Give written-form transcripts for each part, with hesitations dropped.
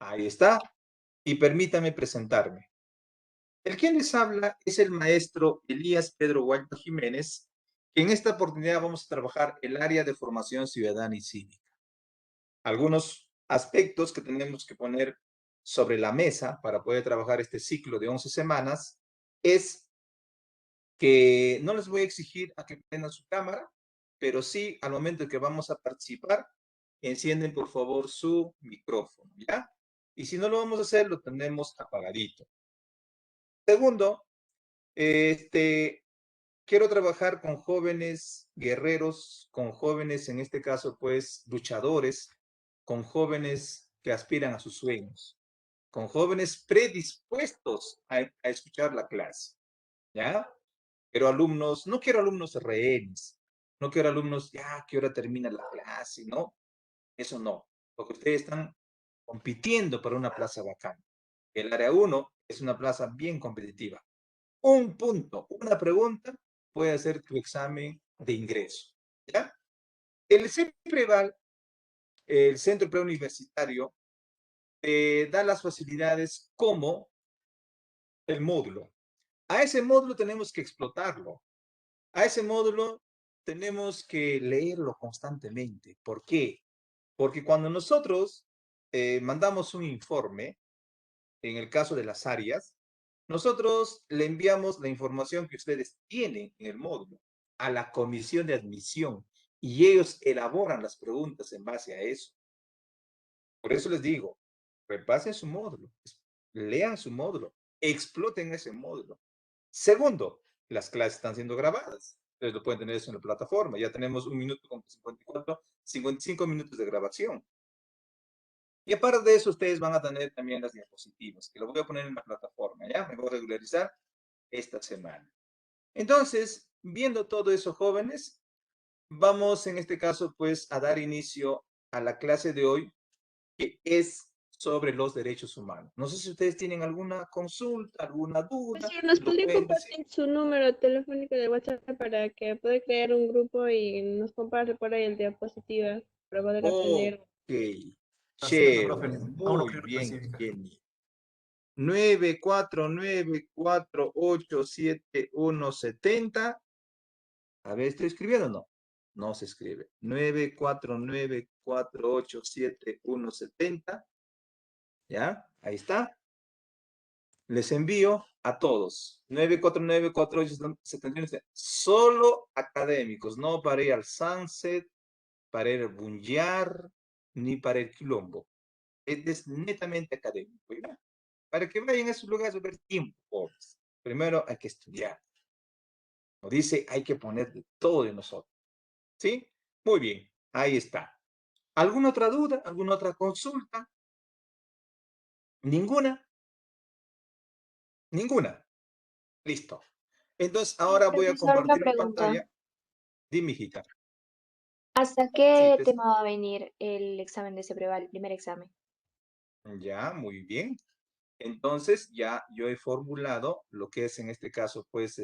Ahí está. Y permítame presentarme. El quien les habla es el maestro Elías Pedro Gualpa Jiménez, que en esta oportunidad vamos a trabajar el área de formación ciudadana y cívica. Algunos aspectos que tenemos que poner sobre la mesa para poder trabajar este ciclo de 11 semanas es que no les voy a exigir a que prendan su cámara, pero sí al momento en que vamos a participar, encienden por favor su micrófono, ¿ya? Y si no lo vamos a hacer, lo tenemos apagadito. Segundo, este, quiero trabajar con jóvenes guerreros, con jóvenes, en este caso, pues, luchadores, con jóvenes que aspiran a sus sueños, con jóvenes predispuestos a escuchar la clase, ¿ya? Quiero alumnos, no quiero alumnos rehenes, no quiero alumnos, ya, ¿qué hora termina la clase? No, eso no, porque ustedes están compitiendo para una plaza vacante. El área uno es una plaza bien competitiva. Un punto, una pregunta puede hacer tu examen de ingreso, ¿ya? El CEPREVAL, el Centro Preuniversitario, da las facilidades como el módulo. A ese módulo tenemos que explotarlo. A ese módulo tenemos que leerlo constantemente. ¿Por qué? Porque cuando nosotros mandamos un informe, en el caso de las áreas, nosotros le enviamos la información que ustedes tienen en el módulo a la comisión de admisión y ellos elaboran las preguntas en base a eso. Por eso les digo, repasen su módulo, lean su módulo, exploten ese módulo. Segundo, las clases están siendo grabadas. Ustedes lo pueden tener eso en la plataforma. Ya tenemos 1 minuto con 55 minutos de grabación. Y aparte de eso, ustedes van a tener también las diapositivas, que lo voy a poner en la plataforma, ¿ya? Me voy a regularizar esta semana. Entonces, viendo todo eso, jóvenes, vamos en este caso, pues, a dar inicio a la clase de hoy, que es sobre los derechos humanos. No sé si ustedes tienen alguna consulta, alguna Pues duda, sí, ¿nos lo podría pueden decir. compartir su número telefónico de WhatsApp para que pueda crear un grupo y nos comparte por ahí el diapositiva para poder Ok, aprender? Haciendo, profe, chévere, a una muy clínica bien, cívica. Jenny. 949487170. A ver, ¿estoy escribiendo o no? No se escribe. 949487170. ¿Ya? Ahí está. Les envío a todos. 949487170. Solo académicos, no para ir al Sunset, para ir al Bunyar, ni para el Quilombo. Es netamente académico, ¿ya? Para que vayan a esos lugares a ver tiempo, pobres. Primero hay que estudiar. Como dice, hay que poner de todo de nosotros. ¿Sí? Muy bien, ahí está. ¿Alguna otra duda? ¿Alguna otra consulta? ¿Ninguna? Ninguna. Listo. Entonces, Sí, ahora voy a profesor, una compartir mi pregunta. pantalla. Dime, hijita. ¿Hasta Sí, qué tema va a venir el examen de Cepreval, el primer examen? ya, muy bien. Entonces, ya yo he formulado lo que es en este caso, pues,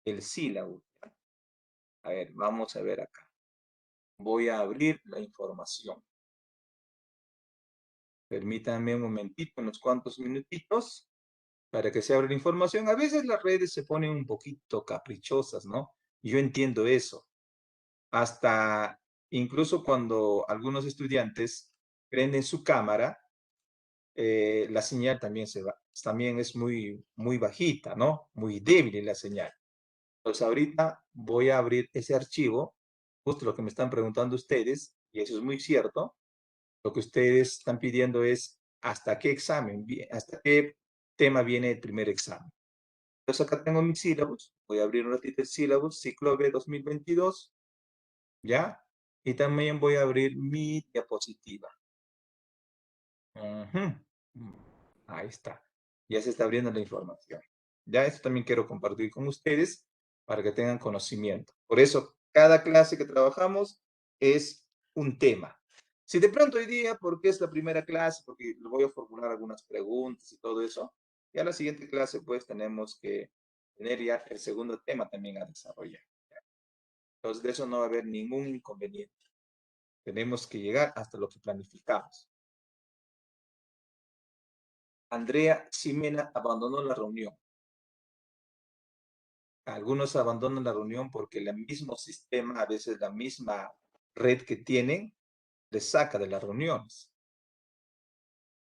el sílabo. A ver, vamos a ver acá. Voy a abrir la información. Permítanme un momentito, unos cuantos minutitos, para que se abra la información. A veces las redes se ponen un poquito caprichosas, ¿no? Yo entiendo eso. Hasta incluso cuando algunos estudiantes prenden su cámara, la señal también también es muy, muy bajita, ¿no? Muy débil la señal. Entonces ahorita voy a abrir ese archivo, justo lo que me están preguntando ustedes, y eso es muy cierto. Lo que ustedes están pidiendo es hasta qué examen, hasta qué tema viene el primer examen. Entonces acá tengo mis sílabos. Voy a abrir un ratito el sílabos, ciclo B 2022, ¿ya? Y también voy a abrir mi diapositiva. Ujú. Ahí está. Ya se está abriendo la información. Ya esto también quiero compartir con ustedes para que tengan conocimiento. Por eso, cada clase que trabajamos es un tema. Si de pronto hoy día, porque es la primera clase, porque le voy a formular algunas preguntas y todo eso, ya la siguiente clase pues tenemos que tener ya el segundo tema también a desarrollar. Entonces de eso no va a haber ningún inconveniente. Tenemos que llegar hasta lo que planificamos. Andrea Ximena abandonó la reunión. Algunos abandonan la reunión porque el mismo sistema, a veces la misma red que tienen, les saca de las reuniones.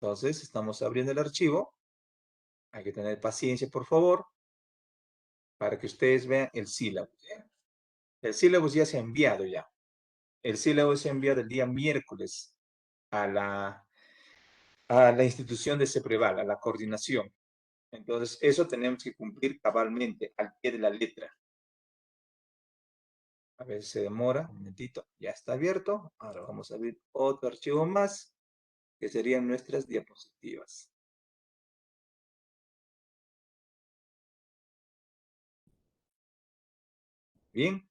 Entonces, estamos abriendo el archivo. Hay que tener paciencia, por favor, para que ustedes vean el sílabo. El sílabo ya se ha enviado ya. El sílabo se ha enviado el día miércoles a la institución de CEPREVAL, a la coordinación. Entonces, eso tenemos que cumplir cabalmente, al pie de la letra. A ver, se demora, un momentito, ya está abierto. Ahora vamos a abrir otro archivo más, que serían nuestras diapositivas. Bien.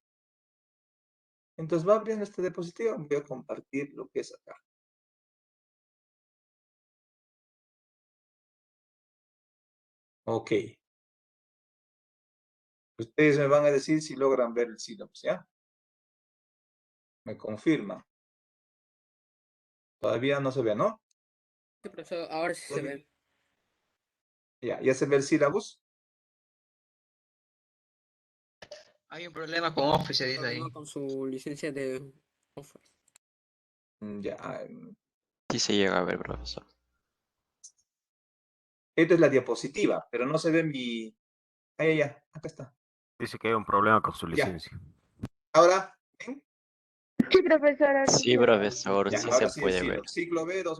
Entonces va abriendo esta diapositiva, voy a compartir lo que es acá. Ok. Ustedes me van a decir si logran ver el sílabo, ¿ya? Me confirma. Todavía no se ve, ¿no? Sí, profesor, ahora sí se ve. Ya se ve el sílabus. Hay un problema con Office, dice ahí. Problema con su licencia de Office. Ya. Sí se llega a ver, profesor. Esta es la diapositiva, pero no se ve mi... Ahí, ya, acá está. Dice que hay un problema con su Ya. licencia. Ahora, ¿ven? Sí, profesora. Sí, profesor, Ya, sí ahora se sí puede decirlo.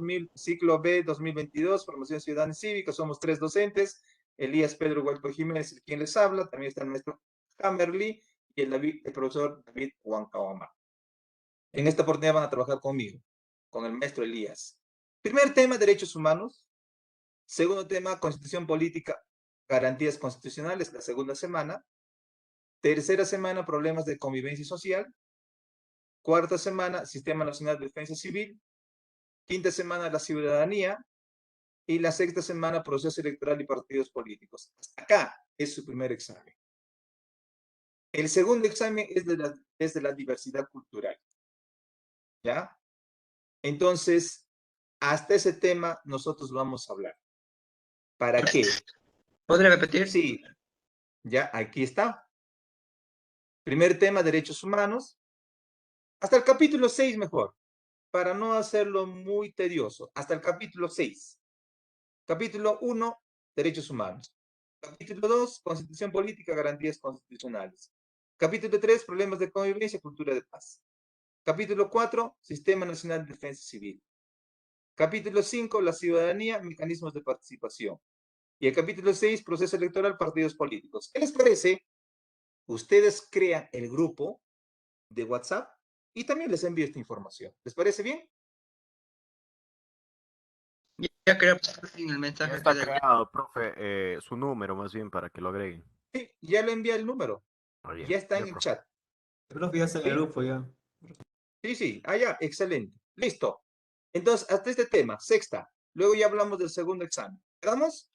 ver. Ciclo B 2022, Formación Ciudadana y Cívica. Somos 3 docentes. Elías Pedro Gualpo Jiménez, el quien les habla. También está el maestro Hammerly y el profesor David Huancaoma. En esta oportunidad van a trabajar conmigo, con el maestro Elías. Primer tema, derechos humanos. Segundo tema, constitución política, garantías constitucionales, la segunda semana. Tercera semana, problemas de convivencia social. Cuarta semana, Sistema Nacional de Defensa Civil. Quinta semana, la ciudadanía. Y la sexta semana, proceso electoral y partidos políticos. Hasta acá es su primer examen. El segundo examen es de la diversidad cultural. ¿Ya? Entonces, hasta ese tema nosotros vamos a hablar. ¿Para qué? ¿Podría repetir? Sí, ya aquí está. Primer tema, derechos humanos. Hasta el capítulo 6 mejor, para no hacerlo muy tedioso. Hasta el capítulo 6. Capítulo 1, derechos humanos. Capítulo 2, constitución política, garantías constitucionales. Capítulo 3, problemas de convivencia, cultura de paz. Capítulo 4, Sistema Nacional de Defensa Civil. Capítulo 5, la ciudadanía, mecanismos de participación. Y el capítulo 6, proceso electoral, partidos políticos. ¿Qué les parece? Ustedes crean el grupo de WhatsApp y también les envío esta información. ¿Les parece bien? Ya creo en el Ya mensaje. está creado, profe, su número más bien para que lo agreguen. Sí, ya le envié el número. Oh, Ya está ya, en el profe. chat. El profe ya está en el ¿Sí? grupo ya. Sí, ya, excelente. Listo. Entonces, hasta este tema, sexta. Luego ya hablamos del segundo examen. ¿Quedamos?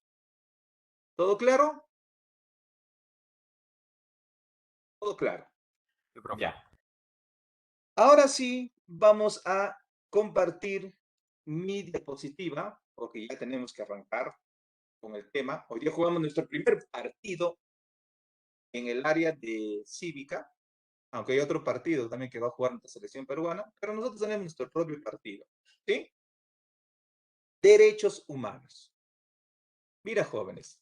¿Todo claro? Todo claro. Sí, profe. Ya. Ahora sí, vamos a compartir mi diapositiva, porque ya tenemos que arrancar con el tema. Hoy día jugamos nuestro primer partido en el área de cívica, aunque hay otro partido también que va a jugar nuestra selección peruana, pero nosotros tenemos nuestro propio partido. ¿Sí? Derechos humanos. Mira, jóvenes,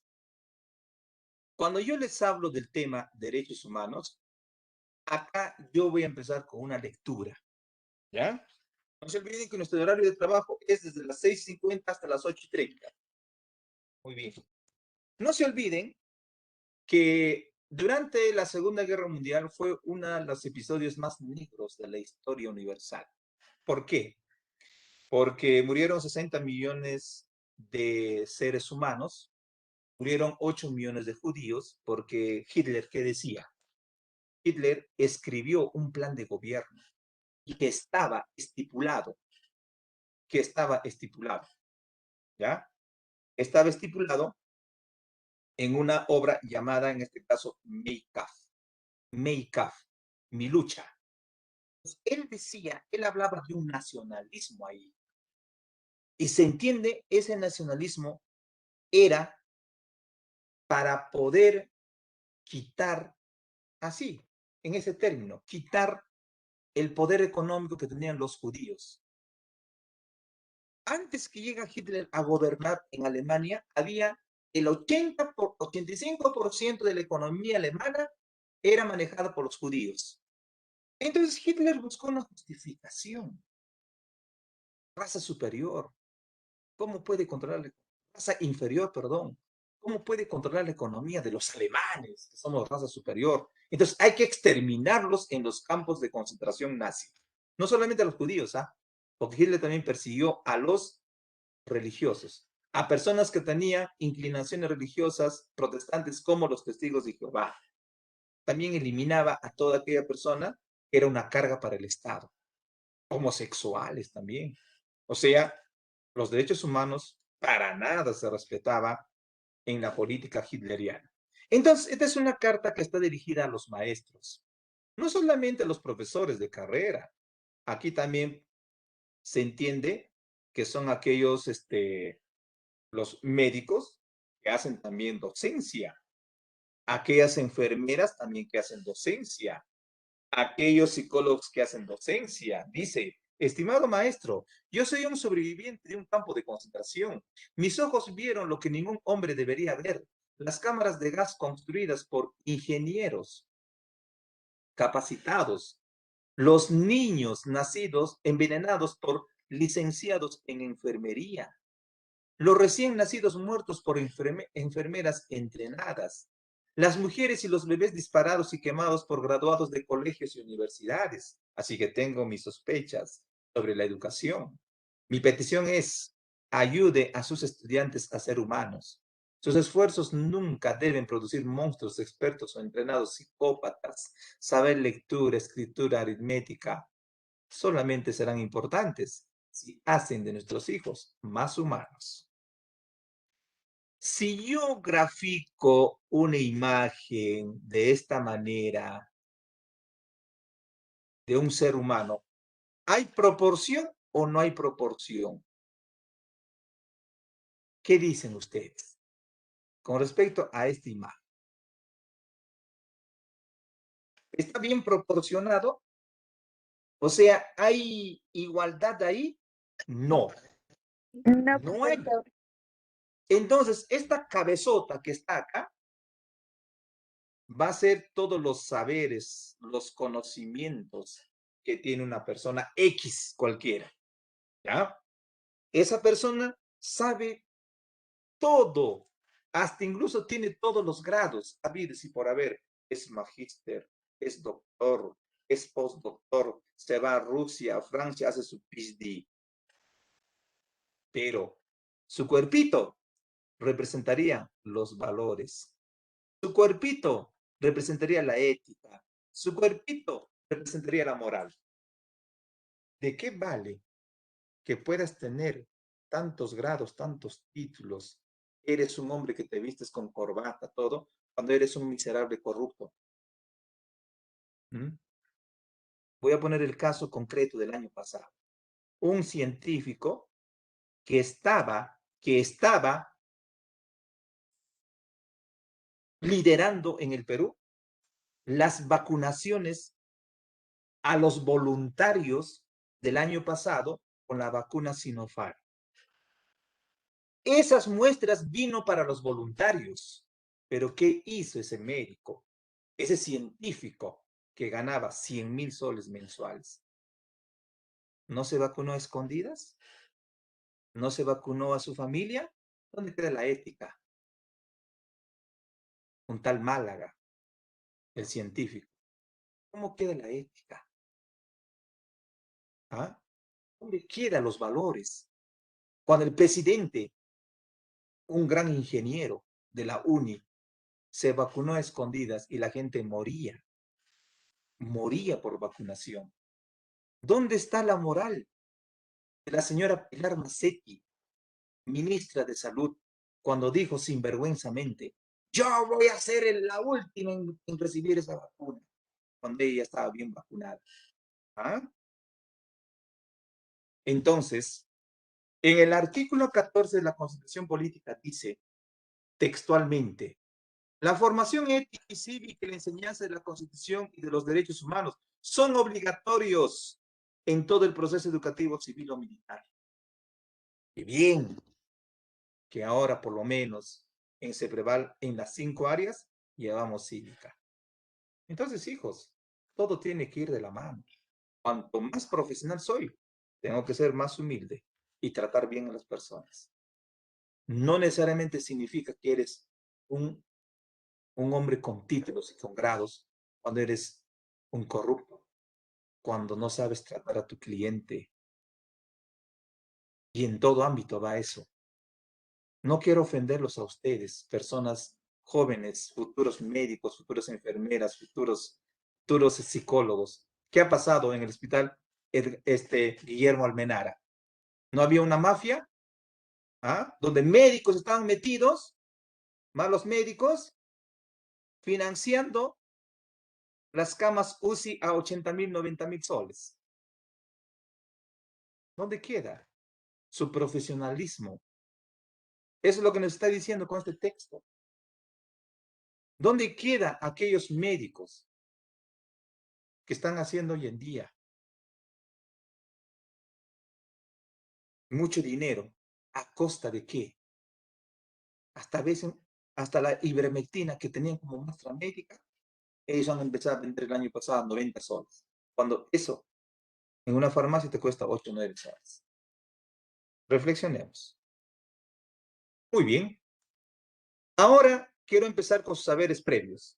cuando yo les hablo del tema derechos humanos, acá yo voy a empezar con una lectura. ¿Ya? No se olviden que nuestro horario de trabajo es desde las 6:50 hasta las 8:30. Muy bien. No se olviden que durante la Segunda Guerra Mundial fue uno de los episodios más negros de la historia universal. ¿Por qué? Porque murieron 60 millones de seres humanos, murieron 8 millones de judíos, porque Hitler, ¿qué decía? Hitler escribió un plan de gobierno y que estaba estipulado, ¿ya? Estaba estipulado en una obra llamada, en este caso, Mein Kampf, mi lucha. Él decía, él hablaba de un nacionalismo ahí. Y se entiende ese nacionalismo era para poder quitar, así, en ese término, quitar el poder económico que tenían los judíos. Antes que llega Hitler a gobernar en Alemania, había el 85% de la economía alemana era manejada por los judíos. Entonces Hitler buscó una justificación. Raza superior. ¿Cómo puede controlar la raza inferior, perdón? ¿Cómo puede controlar la economía de los alemanes, que somos raza superior? Entonces hay que exterminarlos en los campos de concentración nazi. No solamente a los judíos, porque Hitler también persiguió a los religiosos, a personas que tenían inclinaciones religiosas protestantes como los testigos de Jehová. También eliminaba a toda aquella persona que era una carga para el Estado. Homosexuales también. O sea, los derechos humanos para nada se respetaba en la política hitleriana. Entonces, esta es una carta que está dirigida a los maestros, no solamente a los profesores de carrera. Aquí también se entiende que son aquellos, los médicos que hacen también docencia, aquellas enfermeras también que hacen docencia, aquellos psicólogos que hacen docencia. Dice, estimado maestro, yo soy un sobreviviente de un campo de concentración. Mis ojos vieron lo que ningún hombre debería ver. Las cámaras de gas construidas por ingenieros capacitados. Los niños nacidos envenenados por licenciados en enfermería. Los recién nacidos muertos por enfermeras entrenadas. Las mujeres y los bebés disparados y quemados por graduados de colegios y universidades. Así que tengo mis sospechas sobre la educación. Mi petición es, ayude a sus estudiantes a ser humanos. Sus esfuerzos nunca deben producir monstruos expertos o entrenados psicópatas. Saber lectura, escritura, aritmética, solamente serán importantes si hacen de nuestros hijos más humanos. Si yo grafico una imagen de esta manera de un ser humano, ¿hay proporción o no hay proporción? ¿Qué dicen ustedes con respecto a esta imagen? ¿Está bien proporcionado? O sea, ¿hay igualdad ahí? No, No, no hay. profesor. Entonces, esta cabezota que está acá va a ser todos los saberes, los conocimientos que tiene una persona X cualquiera, ¿ya? Esa persona sabe todo, hasta incluso tiene todos los grados, habidos y por haber. Es magíster, es doctor, es postdoctor, se va a Rusia, a Francia, hace su PhD. Pero su cuerpito representaría los valores. Su cuerpito representaría la ética. Su cuerpito representaría la moral. ¿De qué vale que puedas tener tantos grados, tantos títulos? Eres un hombre que te vistes con corbata, todo, cuando eres un miserable corrupto. Voy a poner el caso concreto del año pasado. Un científico que estaba liderando en el Perú las vacunaciones a los voluntarios del año pasado con la vacuna Sinopharm. Esas muestras vino para los voluntarios. Pero ¿qué hizo ese médico, ese científico que ganaba 100,000 soles mensuales? ¿No se vacunó a escondidas? ¿No se vacunó a su familia? ¿Dónde queda la ética? Un tal Málaga, el científico. ¿Cómo queda la ética? ¿Dónde quedan los valores? Cuando el presidente, un gran ingeniero de la UNI, se vacunó a escondidas y la gente moría por vacunación. ¿Dónde está la moral de la señora Pilar Macetti, ministra de Salud, cuando dijo sinvergüenzamente, yo voy a ser la última en recibir esa vacuna, cuando ella estaba bien vacunada? Entonces, en el artículo 14 de la Constitución Política dice textualmente. La formación ética y cívica y la enseñanza de la Constitución y de los derechos humanos son obligatorios en todo el proceso educativo civil o militar. Y bien, que ahora por lo menos en CEPREVAL, en las 5 áreas, llevamos cívica. Entonces, hijos, todo tiene que ir de la mano. Cuanto más profesional soy, tengo que ser más humilde y tratar bien a las personas. No necesariamente significa que eres un hombre con títulos y con grados cuando eres un corrupto, cuando no sabes tratar a tu cliente. Y en todo ámbito va eso. No quiero ofenderlos a ustedes, personas jóvenes, futuros médicos, futuras enfermeras, futuros psicólogos. ¿Qué ha pasado en el hospital Guillermo Almenara? ¿No había una mafia? ¿Ah? Donde médicos estaban metidos, malos médicos, financiando las camas UCI a 80.000, 90.000 soles. ¿Dónde queda su profesionalismo? Eso es lo que nos está diciendo con este texto. ¿Dónde quedan aquellos médicos que están haciendo hoy en día mucho dinero? ¿A costa de qué? Hasta la ivermectina que tenían como muestra médica, ellos han empezado a vender el año pasado a 90 soles. Cuando eso en una farmacia te cuesta 8 o 9 soles. Reflexionemos. Muy bien. Ahora quiero empezar con sus saberes previos.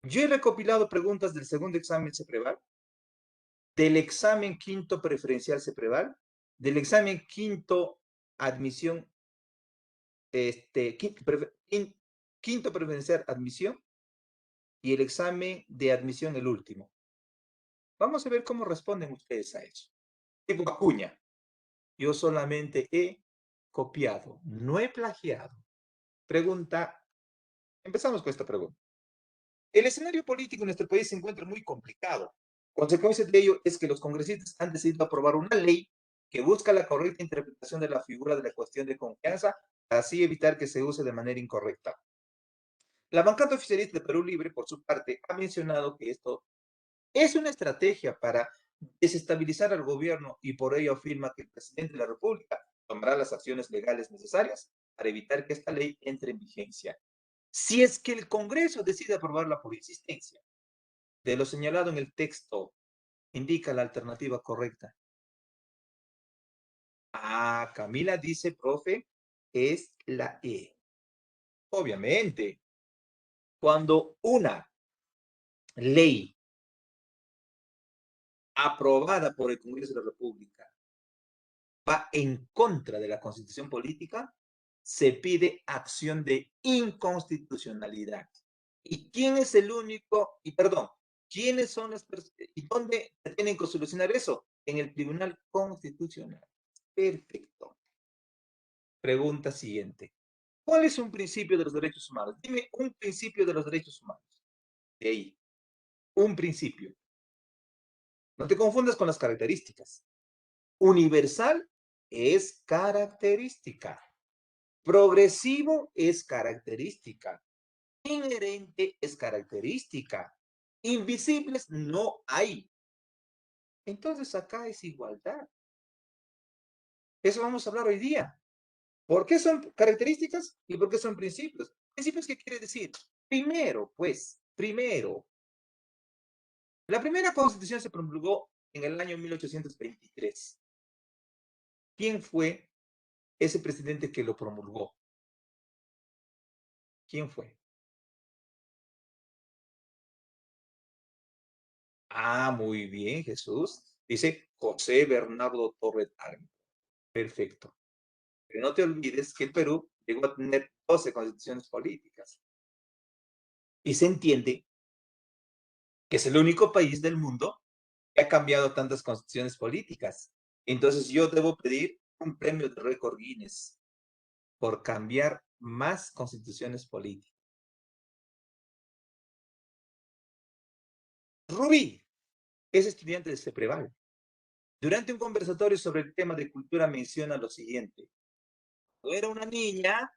Yo he recopilado preguntas del segundo examen CEPREVAL, del examen quinto preferencial CEPREVAL, del examen quinto admisión, quinto preferencial admisión y el examen de admisión el último. Vamos a ver cómo responden ustedes a eso. Tipo Acuña. Yo solamente he copiado, no he plagiado. Pregunta, empezamos con esta pregunta. El escenario político en nuestro país se encuentra muy complicado. Consecuencia de ello es que los congresistas han decidido aprobar una ley que busca la correcta interpretación de la figura de la cuestión de confianza, para así evitar que se use de manera incorrecta. La bancada oficialista de Perú Libre, por su parte, ha mencionado que esto es una estrategia para desestabilizar al gobierno y por ello afirma que el presidente de la República tomará las acciones legales necesarias para evitar que esta ley entre en vigencia. Si es que el Congreso decide aprobarla por insistencia, de lo señalado en el texto, indica la alternativa correcta. Ah, Camila dice, profe, es la E. Obviamente, cuando una ley aprobada por el Congreso de la República va en contra de la Constitución política, se pide acción de inconstitucionalidad. ¿Y quién es el único? Y perdón, ¿quiénes son las personas? ¿Y dónde tienen que solucionar eso? En el Tribunal Constitucional. Perfecto. Pregunta siguiente. ¿Cuál es un principio de los derechos humanos? Dime un principio de los derechos humanos. De ahí. Un principio. No te confundas con las características. Universal es característica. Progresivo es característica. Inherente es característica. Invisibles no hay. Entonces acá es igualdad. Eso vamos a hablar hoy día. ¿Por qué son características y por qué son principios? ¿Principios qué quiere decir? Primero, la primera constitución se promulgó en el año 1823. ¿Quién fue ese presidente que lo promulgó? ¿Quién fue? Ah, muy bien, Jesús. Dice José Bernardo Torres Arme. Perfecto. Pero no te olvides que el Perú llegó a tener 12 constituciones políticas. Y se entiende que es el único país del mundo que ha cambiado tantas constituciones políticas. Entonces yo debo pedir un premio de récord Guinness por cambiar más constituciones políticas. Rubí es estudiante de CEPREVAL. Durante un conversatorio sobre el tema de cultura menciona lo siguiente. Cuando era una niña,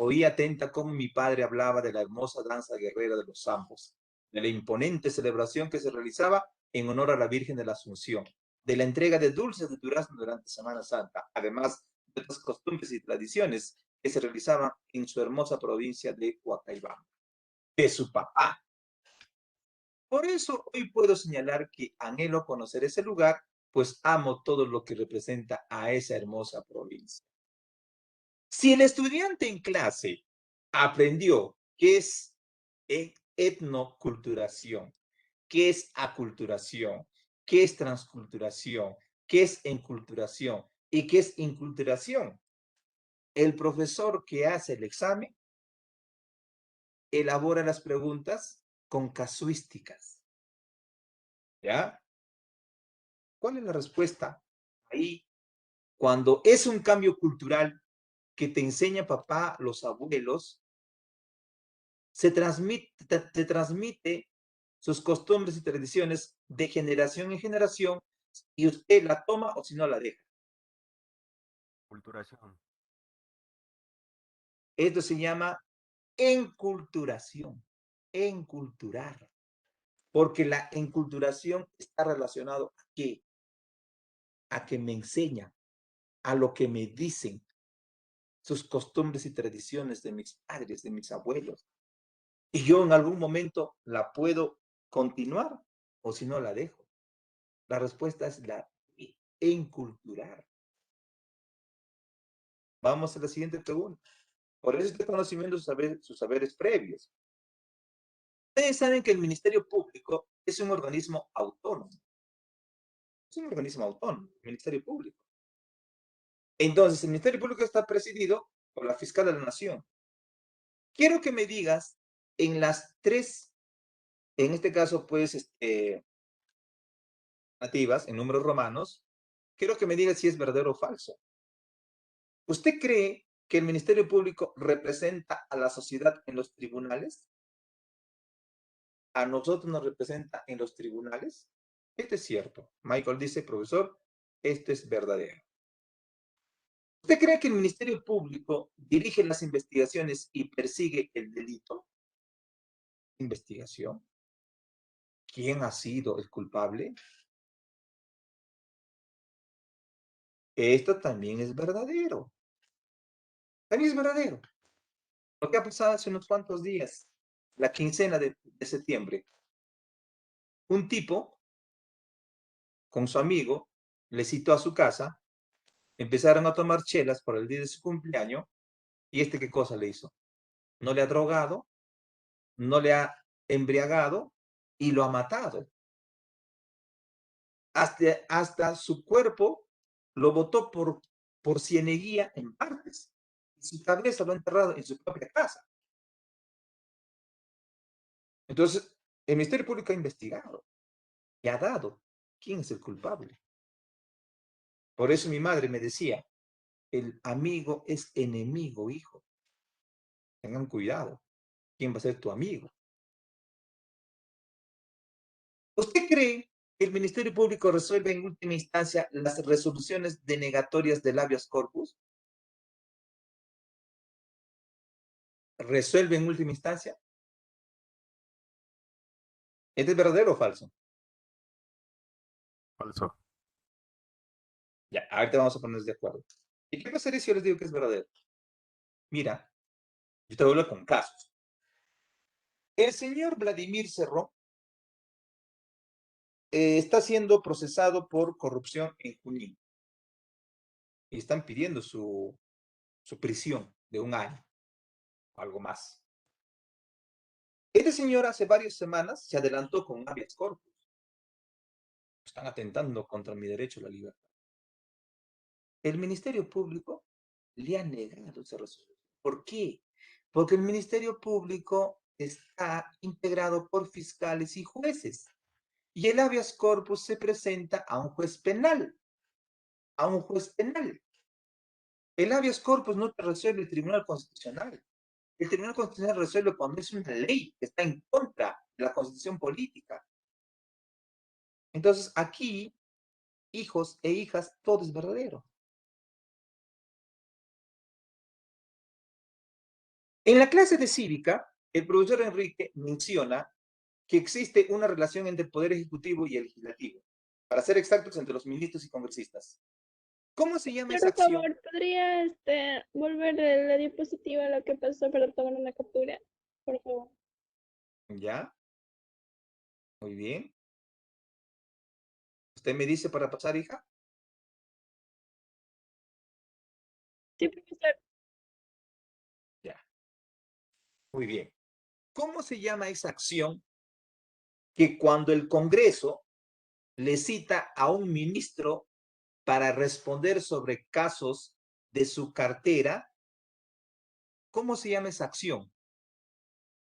Oí atenta cómo mi padre hablaba de la hermosa danza guerrera de los Zambos, de la imponente celebración que se realizaba en honor a la Virgen de la Asunción, de la entrega de dulces de durazno durante Semana Santa, además de otras costumbres y tradiciones que se realizaban en su hermosa provincia de Huacaibamba, de su papá. Por eso hoy puedo señalar que anhelo conocer ese lugar, pues amo todo lo que representa a esa hermosa provincia. Si el estudiante en clase aprendió qué es etnoculturación, qué es aculturación, qué es transculturación, qué es enculturación y qué es inculturación, el profesor que hace el examen elabora las preguntas con casuísticas. ¿Ya? ¿Cuál es la respuesta? Ahí, cuando es un cambio cultural que te enseña papá, los abuelos, se transmite sus costumbres y tradiciones de generación en generación y usted la toma o si no la deja. Culturación. Esto se llama enculturación, enculturar, porque la enculturación está relacionado a qué, a que me enseña, a lo que me dicen, sus costumbres y tradiciones de mis padres, de mis abuelos. Y yo en algún momento la puedo continuar o si no la dejo. La respuesta es la enculturar. Vamos a la siguiente pregunta. Por eso este conocimiento de sus saberes previos. Ustedes saben que el Ministerio Público es un organismo autónomo. Es un organismo autónomo, el Ministerio Público. Entonces, el Ministerio Público está presidido por la Fiscal de la Nación. Quiero que me digas en las tres, en este caso, pues, nativas, en números romanos, quiero que me digas si es verdadero o falso. ¿Usted cree que el Ministerio Público representa a la sociedad en los tribunales? ¿A nosotros nos representa en los tribunales? Esto es cierto. Michael dice, profesor, esto es verdadero. ¿Usted cree que el Ministerio Público dirige las investigaciones y persigue el delito? ¿Investigación? ¿Quién ha sido el culpable? Esto también es verdadero. También es verdadero. Lo que ha pasado hace unos cuantos días, la quincena de septiembre, un tipo con su amigo le citó a su casa, empezaron a tomar chelas por el día de su cumpleaños, y ¿qué cosa le hizo? No le ha drogado, no le ha embriagado y lo ha matado. Hasta su cuerpo lo botó por cieneguía en partes. Y su cabeza lo ha enterrado en su propia casa. Entonces, el Ministerio Público ha investigado y ha dado quién es el culpable. Por eso mi madre me decía, el amigo es enemigo, hijo. Tengan cuidado. ¿Quién va a ser tu amigo? ¿Usted cree que el Ministerio Público resuelve en última instancia las resoluciones denegatorias del habeas corpus? ¿Resuelve en última instancia? ¿Este es verdadero o falso? Falso. Ya, ahorita vamos a ponernos de acuerdo. ¿Y qué pasaría si yo les digo que es verdadero? Mira, yo te hablo con casos. El señor Vladimir Cerrón está siendo procesado por corrupción en Junín. Y están pidiendo su prisión de 1 año o algo más. Este señor hace varias semanas se adelantó con habeas corpus. Están atentando contra mi derecho a la libertad. El Ministerio Público le ha negado esa resolución. ¿Por qué? Porque el Ministerio Público está integrado por fiscales y jueces. Y el habeas corpus se presenta a un juez penal. A un juez penal. El habeas corpus no te resuelve el Tribunal Constitucional. El Tribunal Constitucional resuelve cuando es una ley que está en contra de la Constitución política. Entonces, aquí, hijos e hijas, todo es verdadero. En la clase de cívica, el profesor Enrique menciona que existe una relación entre el Poder Ejecutivo y el Legislativo, para ser exactos, entre los ministros y congresistas. ¿Cómo se llama esa Por acción? favor, ¿podría volver la diapositiva a lo que pasó para tomar una captura? Por favor. ¿Ya? Muy bien. ¿Usted me dice para pasar, hija? Sí, profesor. Ya. Muy bien. ¿Cómo se llama esa acción que cuando el Congreso le cita a un ministro para responder sobre casos de su cartera, cómo se llama esa acción?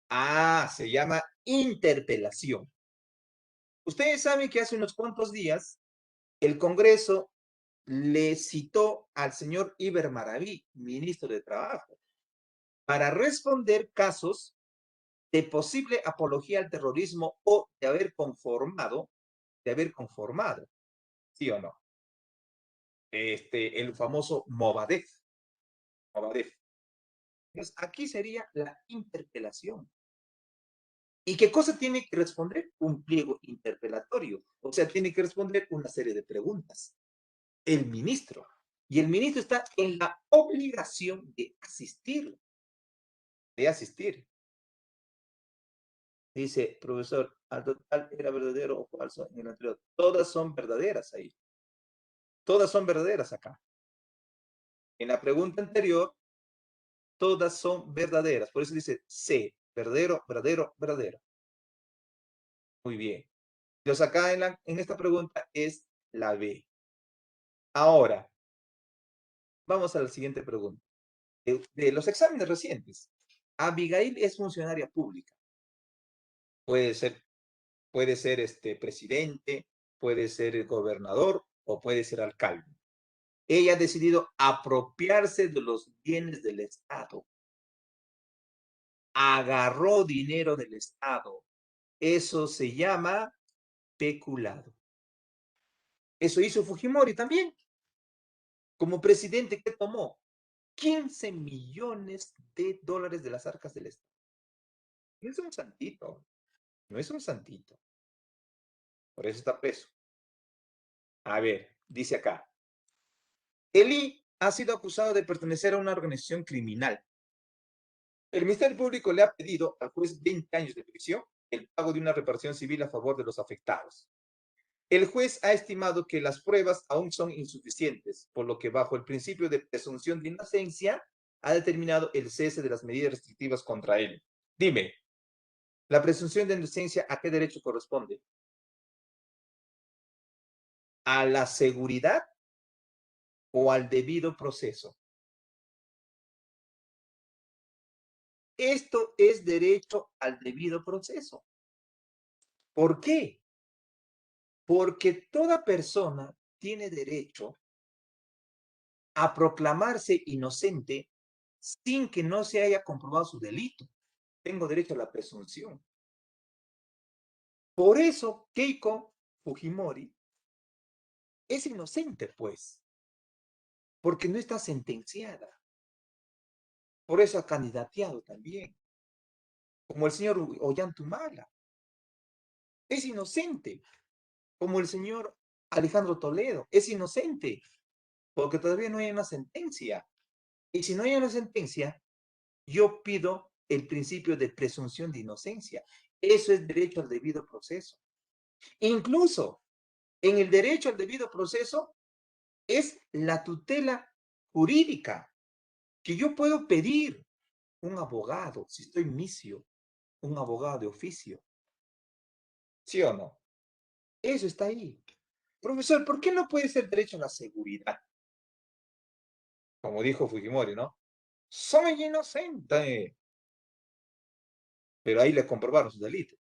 Ah, se llama interpelación. Ustedes saben que hace unos cuantos días el Congreso le citó al señor Iber Maraví, ministro de Trabajo, para responder casos de posible apología al terrorismo o de haber conformado, ¿sí o no? El famoso Movadef. Entonces, aquí sería la interpelación. ¿Y qué cosa tiene que responder? Un pliego interpelatorio. O sea, tiene que responder una serie de preguntas. El ministro. Y el ministro está en la obligación de asistir. Dice, profesor, al total era verdadero o falso en el anterior. Todas son verdaderas ahí. Todas son verdaderas acá. En la pregunta anterior, todas son verdaderas. Por eso dice C, verdadero, verdadero, verdadero. Muy bien. Entonces acá en esta pregunta es la B. Ahora, vamos a la siguiente pregunta. De los exámenes recientes, Abigail es funcionaria pública. Puede ser presidente, puede ser el gobernador o puede ser alcalde. Ella ha decidido apropiarse de los bienes del Estado. Agarró dinero del Estado. Eso se llama peculado. Eso hizo Fujimori también. Como presidente, ¿qué tomó? 15 millones de dólares de las arcas del Estado. No es un santito. No es un santito. Por eso está preso. A ver, dice acá. Eli ha sido acusado de pertenecer a una organización criminal. El Ministerio Público le ha pedido al juez 20 años de prisión, el pago de una reparación civil a favor de los afectados. El juez ha estimado que las pruebas aún son insuficientes, por lo que bajo el principio de presunción de inocencia ha determinado el cese de las medidas restrictivas contra él. Dime, ¿la presunción de inocencia a qué derecho corresponde? ¿A la seguridad o al debido proceso? Esto es derecho al debido proceso. ¿Por qué? Porque toda persona tiene derecho a proclamarse inocente sin que no se haya comprobado su delito. Tengo derecho a la presunción. Por eso Keiko Fujimori es inocente, pues, porque no está sentenciada. Por eso ha candidateado también, como el señor Ollantumala. Es inocente, como el señor Alejandro Toledo. Es inocente, porque todavía no hay una sentencia. Y si no hay una sentencia, yo pido el principio de presunción de inocencia. Eso es derecho al debido proceso. Incluso en el derecho al debido proceso es la tutela jurídica, que yo puedo pedir un abogado, si estoy misio, un abogado de oficio. ¿Sí o no? Eso está ahí. Profesor, ¿por qué no puede ser derecho a la seguridad? Como dijo Fujimori, ¿no? Soy inocente. Pero ahí le comprobaron su delito.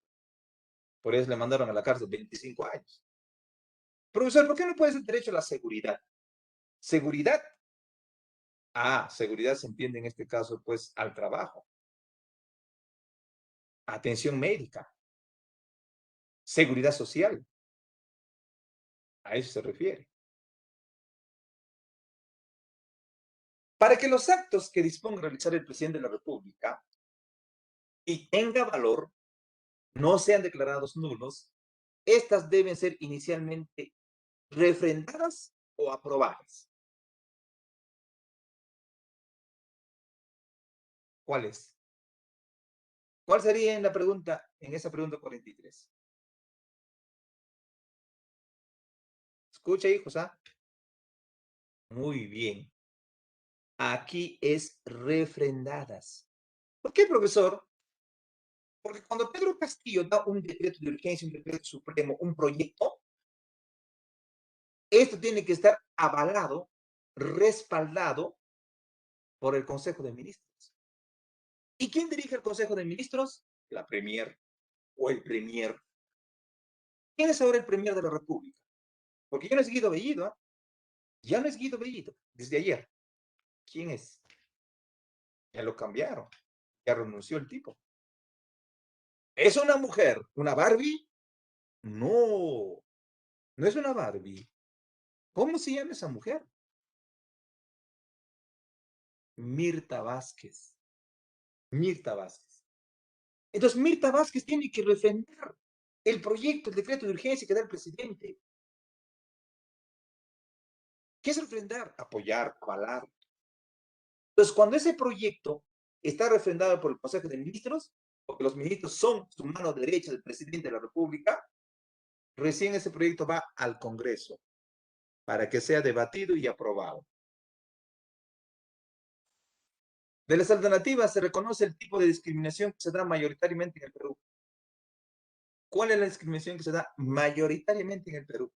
Por eso le mandaron a la cárcel 25 años. Profesor, ¿por qué no puede ser derecho a la seguridad? Seguridad. Ah, seguridad se entiende en este caso, pues, al trabajo. Atención médica. Seguridad social. A eso se refiere. Para que los actos que disponga realizar el presidente de la República y tenga valor, no sean declarados nulos, estas deben ser inicialmente refrendadas o aprobadas. ¿Cuál es? ¿Cuál sería en la pregunta, en esa pregunta 43? Escucha, hijos, ¿ah? Muy bien. Aquí es refrendadas. ¿Por qué, profesor? Porque cuando Pedro Castillo da un decreto de urgencia, un decreto supremo, un proyecto, esto tiene que estar avalado, respaldado por el Consejo de Ministros. ¿Y quién dirige el Consejo de Ministros? La Premier o el Premier. ¿Quién es ahora el Premier de la República? Porque ya no es Guido Bellido, ¿eh? Ya no es Guido Bellido, desde ayer. ¿Quién es? Ya lo cambiaron, ya renunció el tipo. ¿Es una mujer? ¿Una Barbie? No, no es una Barbie. ¿Cómo se llama esa mujer? Mirta Vázquez. Mirta Vázquez. Entonces, Mirta Vázquez tiene que refrendar el proyecto, el decreto de urgencia que da el presidente. ¿Qué es refrendar? Apoyar, avalar. Entonces, cuando ese proyecto está refrendado por el Consejo de Ministros, porque los ministros son su mano derecha del presidente de la República, recién ese proyecto va al Congreso para que sea debatido y aprobado. De las alternativas se reconoce el tipo de discriminación que se da mayoritariamente en el Perú. ¿Cuál es la discriminación que se da mayoritariamente en el Perú?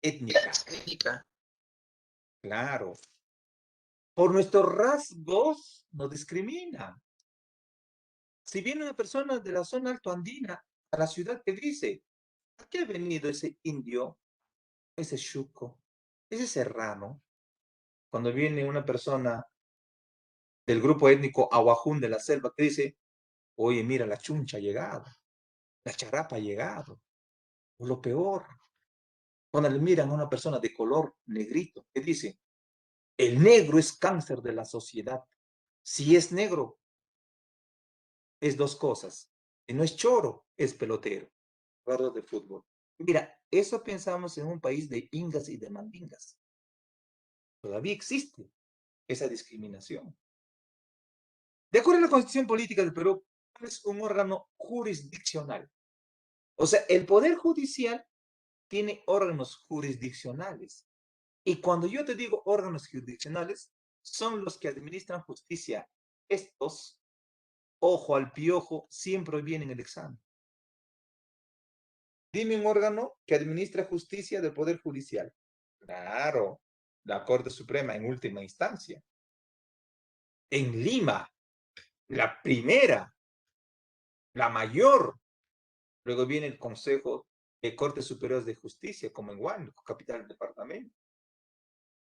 Étnica. Ética. Claro. Por nuestros rasgos nos discrimina. Si viene una persona de la zona altoandina a la ciudad que dice, ¿a qué ha venido ese indio, ese chuco, ese serrano? Cuando viene una persona del grupo étnico Ahuajún de la selva que dice, oye, mira, la chuncha ha llegado, la charapa ha llegado, o lo peor, cuando le miran a una persona de color negrito que dice, el negro es cáncer de la sociedad. Si es negro, es dos cosas. Si no es choro, es pelotero, jugador de fútbol. Mira, eso pensamos en un país de ingas y de mandingas. Todavía existe esa discriminación. De acuerdo a la Constitución Política del Perú, es un órgano jurisdiccional. O sea, el Poder Judicial tiene órganos jurisdiccionales. Y cuando yo te digo órganos jurisdiccionales, son los que administran justicia. Estos, ojo al piojo, siempre vienen en el examen. Dime un órgano que administra justicia del Poder Judicial. Claro, la Corte Suprema en última instancia. En Lima, la primera, la mayor. Luego viene el Consejo de Cortes Superiores de Justicia, como en Huánuco, capital del departamento.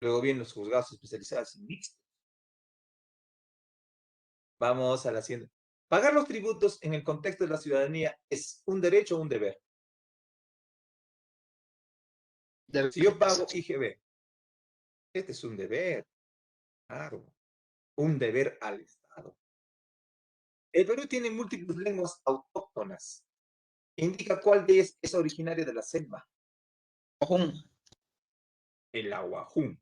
Luego vienen los juzgados especializados en mixtos. Vamos a la hacienda. Pagar los tributos en el contexto de la ciudadanía es un derecho o un deber. Si yo pago IGB, este es un deber, claro, un deber al Estado. El Perú tiene múltiples lenguas autóctonas. Indica cuál de ellas es originaria de la selva. El ahuajún.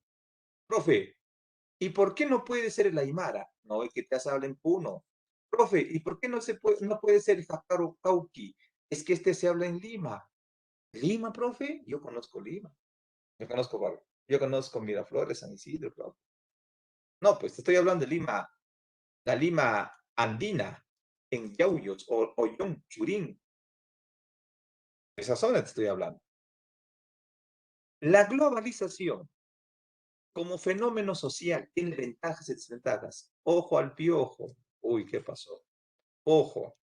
Profe, ¿y por qué no puede ser el aymara? No, es que te habla en puno. Profe, ¿y por qué no puede ser el jacaro cauqui? Es que este se habla en Lima. ¿Lima, profe? Yo conozco Lima. Yo conozco Miraflores, San Isidro, profe. No, pues te estoy hablando de Lima, la Lima andina, en Yauyos, o Ollón, Churín. Esa zona te estoy hablando. La globalización como fenómeno social tiene ventajas y desventajas. Ojo al piojo. Uy, ¿qué pasó? Ojo.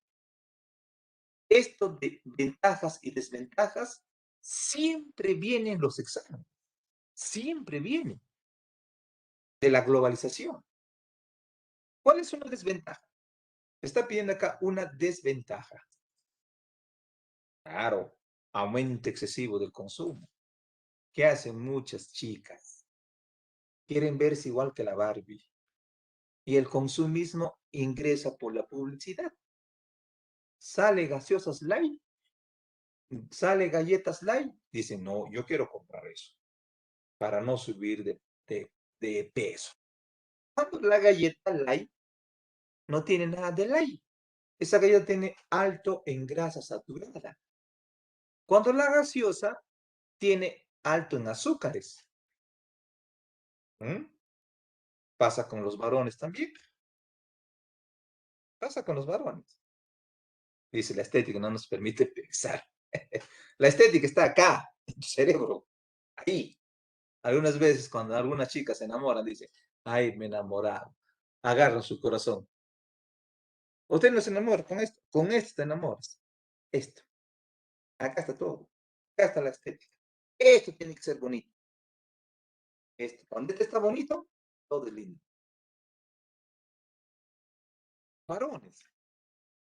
Esto de ventajas y desventajas siempre vienen en los exámenes. Siempre vienen de la globalización. ¿Cuál es una desventaja? Está pidiendo acá una desventaja. Claro, aumento excesivo del consumo. ¿Qué hacen muchas chicas? Quieren verse igual que la Barbie. Y el consumismo ingresa por la publicidad. Sale gaseosas light, sale galletas light. Dicen, no, yo quiero comprar eso para no subir de peso. Cuando la galleta light no tiene nada de light. Esa galleta tiene alto en grasa saturada. Cuando la gaseosa tiene alto en azúcares. ¿Mm? Pasa con los varones también. Pasa con los varones. Dice, la estética no nos permite pensar. La estética está acá, en tu cerebro, ahí. Algunas veces cuando algunas chicas se enamoran, dicen, ay, me enamoraron. Agarran su corazón. Usted no se enamora con esto te enamoras. Esto. Acá está todo. Acá está la estética. Esto tiene que ser bonito. Esto. Cuando este está bonito, todo es lindo. Varones.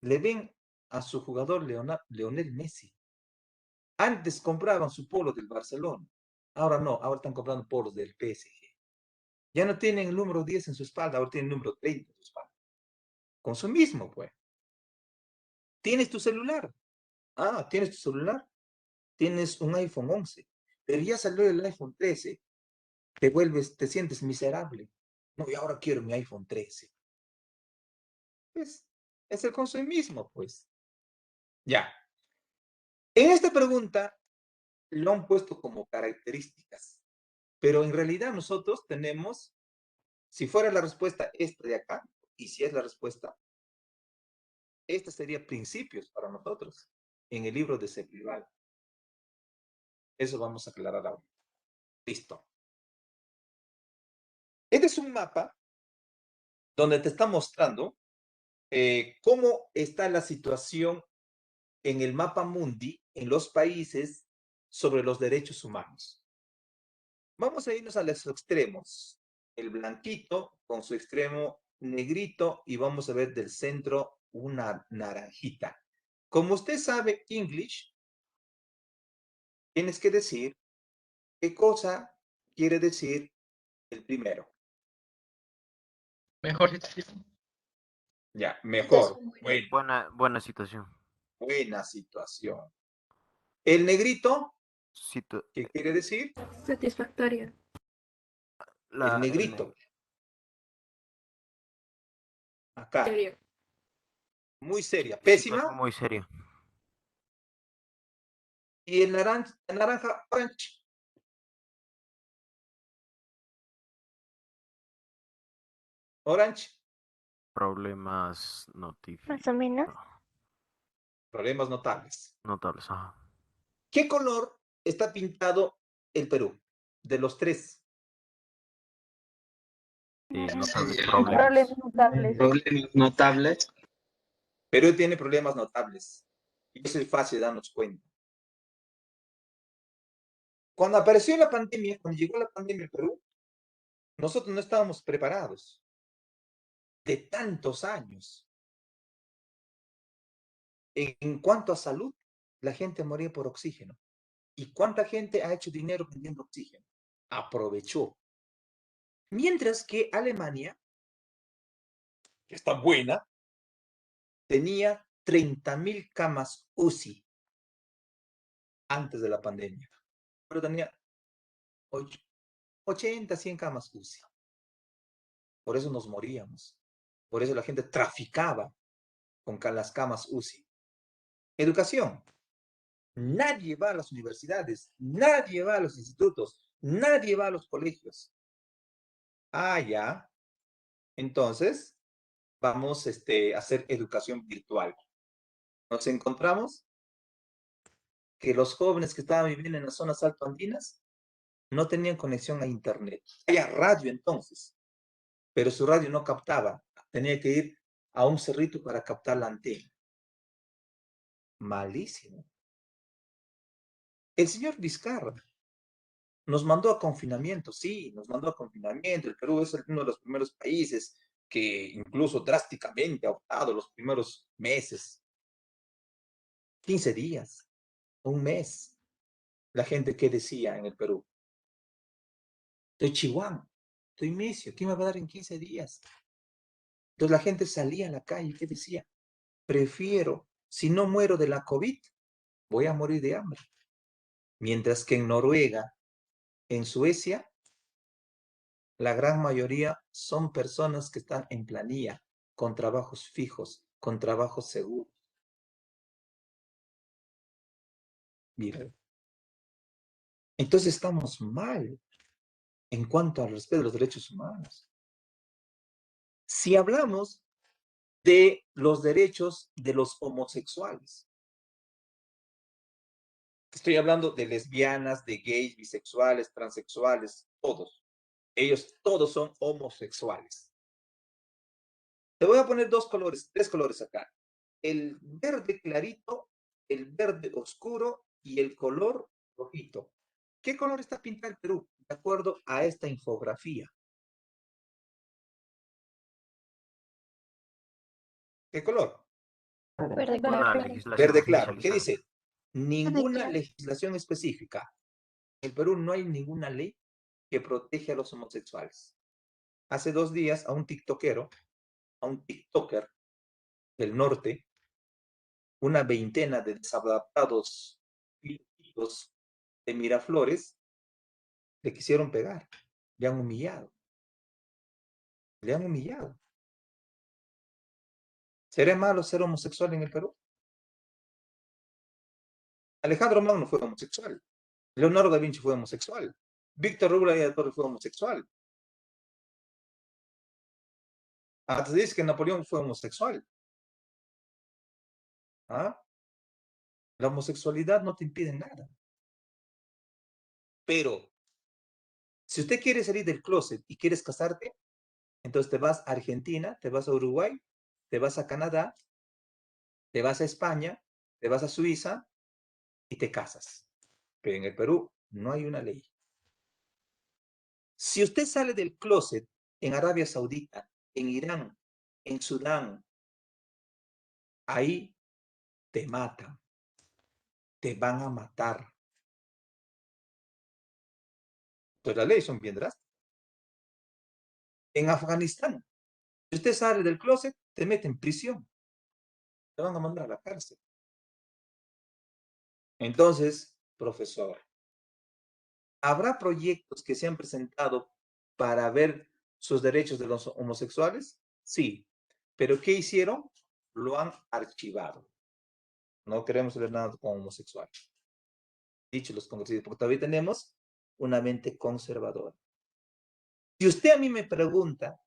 Le ven a su jugador Leonel Messi. Antes compraban su polo del Barcelona. Ahora no, ahora están comprando polos del PSG. Ya no tienen el número 10 en su espalda, ahora tienen el número 30 en su espalda. Consumismo, pues. ¿Tienes tu celular? Ah, ¿tienes tu celular? Tienes un iPhone 11, pero ya salió el iPhone 13. Te sientes miserable. No, y ahora quiero mi iPhone 13. Es el consumismo, pues. Ya. En esta pregunta lo han puesto como características, pero en realidad nosotros tenemos, si fuera la respuesta esta de acá, y si es la respuesta, esta sería principios para nosotros en el libro de Cebrival. Eso vamos a aclarar ahora. Listo. Este es un mapa donde te está mostrando cómo está la situación en el mapa mundi, en los países, sobre los derechos humanos. Vamos a irnos a los extremos. El blanquito con su extremo negrito y vamos a ver del centro una naranjita. Como usted sabe English, tienes que decir qué cosa quiere decir el primero. Mejor situación. Ya, mejor. Buena situación. Buena situación. El negrito, Situ- ¿qué quiere decir? Satisfactoria. El negrito. Acá. Serio. Muy seria. situación Pésima. muy seria. Y el naranja orange. Orange. Problemas Más o menos. Problemas notables. notables. Ajá. ¿Qué color está pintado el Perú? De los tres. Notables Sí, problemas. notables. problemas notables. Perú tiene problemas notables. Y eso es fácil de darnos cuenta. Cuando apareció la pandemia, cuando llegó la pandemia al Perú, nosotros no estábamos preparados. De tantos años. En cuanto a salud, la gente moría por oxígeno. ¿Y cuánta gente ha hecho dinero vendiendo oxígeno? Aprovechó. Mientras que Alemania, que está buena, tenía 30.000 camas UCI antes de la pandemia. Pero tenía 80, 100 camas UCI. Por eso nos moríamos. Por eso la gente traficaba con las camas UCI. Educación. Nadie va a las universidades, nadie va a los institutos, nadie va a los colegios. Ah, ya. Entonces, vamos a hacer educación virtual. Nos encontramos que los jóvenes que estaban viviendo en las zonas altoandinas no tenían conexión a internet. Había radio entonces, pero su radio no captaba. Tenía que ir a un cerrito para captar la antena. Malísimo. El señor Vizcarra nos mandó a confinamiento, sí, nos mandó a confinamiento. El Perú es uno de los primeros países que incluso drásticamente ha optado los primeros meses. 15 días, un mes. La gente, ¿qué decía en el Perú? Estoy chihuahua, estoy necio, ¿qué me va a dar en 15 días? Entonces la gente salía a la calle, ¿qué decía? Prefiero, si no muero de la COVID, voy a morir de hambre. Mientras que en Noruega, en Suecia, la gran mayoría son personas que están en planilla, con trabajos fijos, con trabajos seguros. Mira. Entonces estamos mal en cuanto al respeto de los derechos humanos. Si hablamos de los derechos de los homosexuales, estoy hablando de lesbianas, de gays, bisexuales, transexuales, todos. Ellos todos son homosexuales. Te voy a poner tres colores acá. El verde clarito, el verde oscuro y el color rojito. ¿Qué color está pintado el Perú? De acuerdo a esta infografía. ¿Qué color? Verde Una claro. legislación Verde claro. ¿Qué especializada. dice? Ninguna legislación específica. En el Perú no hay ninguna ley que protege a los homosexuales. Hace 2 días a un TikToker del norte, una veintena de desadaptados filipinos de Miraflores le quisieron pegar, le han humillado. Le han humillado. ¿Será malo ser homosexual en el Perú? Alejandro Magno fue homosexual. Leonardo da Vinci fue homosexual. Víctor Hugo de Torres fue homosexual. Hasta dice que Napoleón fue homosexual. ¿Ah? La homosexualidad no te impide nada. Pero, si usted quiere salir del closet y quieres casarte, entonces te vas a Argentina, te vas a Uruguay, te vas a Canadá, te vas a España, te vas a Suiza y te casas. Pero en el Perú no hay una ley. Si usted sale del closet en Arabia Saudita, en Irán, en Sudán, ahí te matan, te van a matar. Pues las leyes son bien drásticas. En Afganistán, si usted sale del closet, te meten en prisión. Te van a mandar a la cárcel. Entonces, profesor, ¿habrá proyectos que se han presentado para ver sus derechos de los homosexuales? Sí. ¿Pero qué hicieron? Lo han archivado. No queremos ver nada con homosexuales. Dicho los congresistas, porque todavía tenemos una mente conservadora. Si usted a mí me pregunta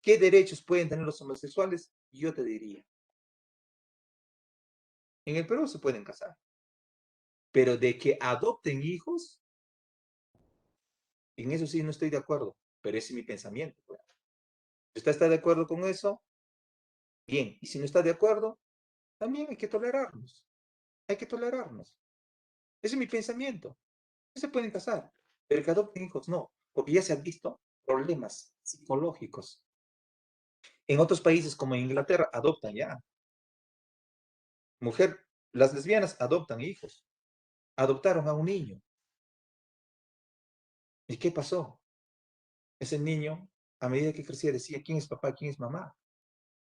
qué derechos pueden tener los homosexuales, yo te diría, en el Perú se pueden casar, pero de que adopten hijos, en eso sí no estoy de acuerdo, pero ese es mi pensamiento. Si usted está de acuerdo con eso, bien, y si no está de acuerdo, también hay que tolerarnos, hay que tolerarnos. Ese es mi pensamiento. No se pueden casar, pero que adopten hijos no, porque ya se han visto problemas psicológicos. En otros países como Inglaterra adoptan ya. Mujer, las lesbianas adoptan hijos. Adoptaron a un niño. ¿Y qué pasó? Ese niño, a medida que crecía, decía, ¿quién es papá? ¿Quién es mamá?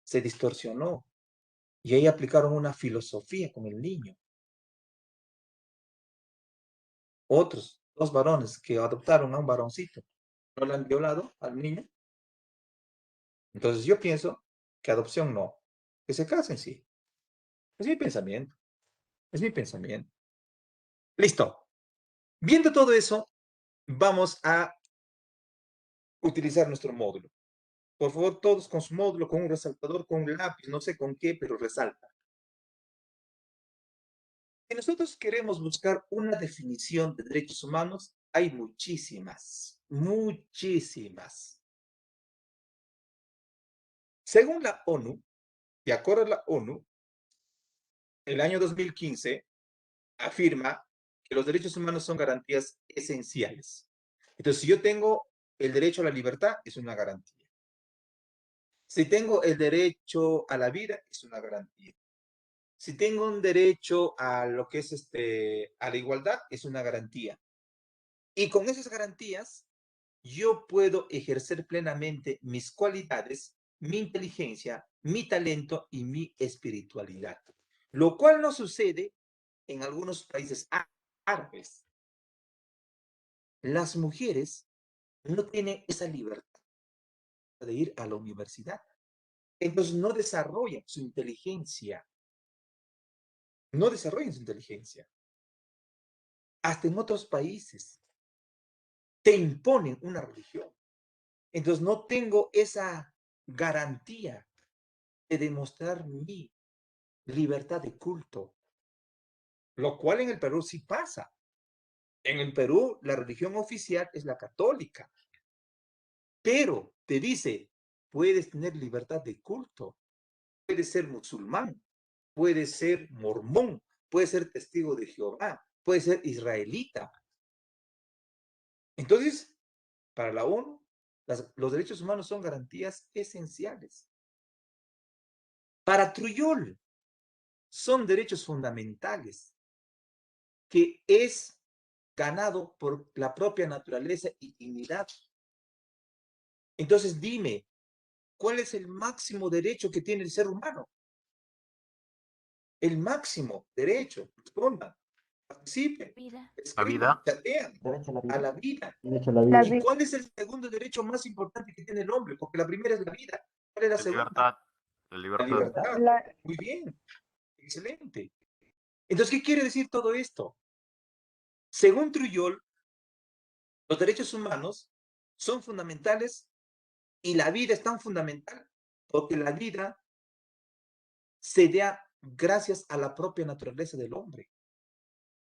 Se distorsionó. Y ahí aplicaron una filosofía con el niño. Otros, 2 varones que adoptaron a un varoncito, ¿no le han violado al niño? Entonces yo pienso que adopción no. Que se casen, sí. Es mi pensamiento. Es mi pensamiento. Listo. Viendo todo eso, vamos a utilizar nuestro módulo. Por favor, todos con su módulo, con un resaltador, con un lápiz, no sé con qué, pero resalta. Si nosotros queremos buscar una definición de derechos humanos, hay muchísimas, muchísimas. Según la ONU, de acuerdo a la ONU, el año 2015 afirma que los derechos humanos son garantías esenciales. Entonces, si yo tengo el derecho a la libertad, es una garantía. Si tengo el derecho a la vida, es una garantía. Si tengo un derecho a lo que es a la igualdad, es una garantía. Y con esas garantías, yo puedo ejercer plenamente mis cualidades mi inteligencia, mi talento y mi espiritualidad. Lo cual no sucede en algunos países árabes. Las mujeres no tienen esa libertad de ir a la universidad. Entonces no desarrollan su inteligencia. No desarrollan su inteligencia. Hasta en otros países te imponen una religión. Entonces no tengo esa garantía de demostrar mi libertad de culto, lo cual en el Perú sí pasa. En el Perú la religión oficial es la católica, pero te dice, puedes tener libertad de culto, puedes ser musulmán, puedes ser mormón, puedes ser testigo de Jehová, puedes ser israelita. Entonces, para la ONU, los derechos humanos son garantías esenciales. Para Trujillo, son derechos fundamentales que es ganado por la propia naturaleza y dignidad. Entonces dime, ¿cuál es el máximo derecho que tiene el ser humano? El máximo derecho, respondan, participen, La vida. chatean, Derecho a la vida. a la vida. Derecho a la vida. ¿Y cuál es el segundo derecho más importante que tiene el hombre? Porque la primera es la vida. ¿Cuál es la La segunda? libertad. La La libertad. libertad. Muy bien, excelente. Entonces, ¿qué quiere decir todo esto? Según Trujillo, los derechos humanos son fundamentales y la vida es tan fundamental porque la vida se da gracias a la propia naturaleza del hombre.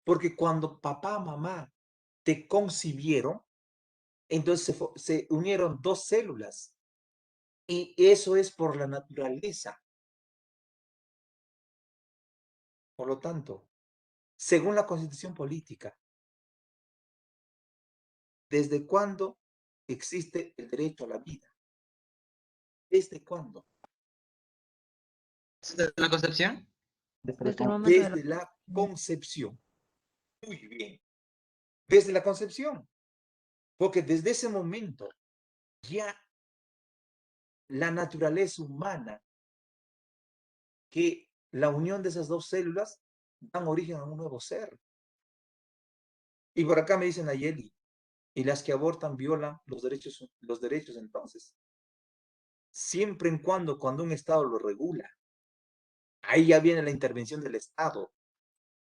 Porque cuando papá, mamá te concibieron, entonces se unieron dos células y eso es por la naturaleza. Por lo tanto, según la Constitución política, ¿desde cuándo existe el derecho a la vida? ¿Desde cuándo? ¿Desde la concepción? Desde la concepción. Muy bien. Desde la concepción. Porque desde ese momento ya la naturaleza humana, que la unión de esas dos células dan origen a un nuevo ser. Y por acá me dicen Nayeli, y las que abortan violan los derechos entonces. Siempre en cuando un Estado lo regula. Ahí ya viene la intervención del Estado.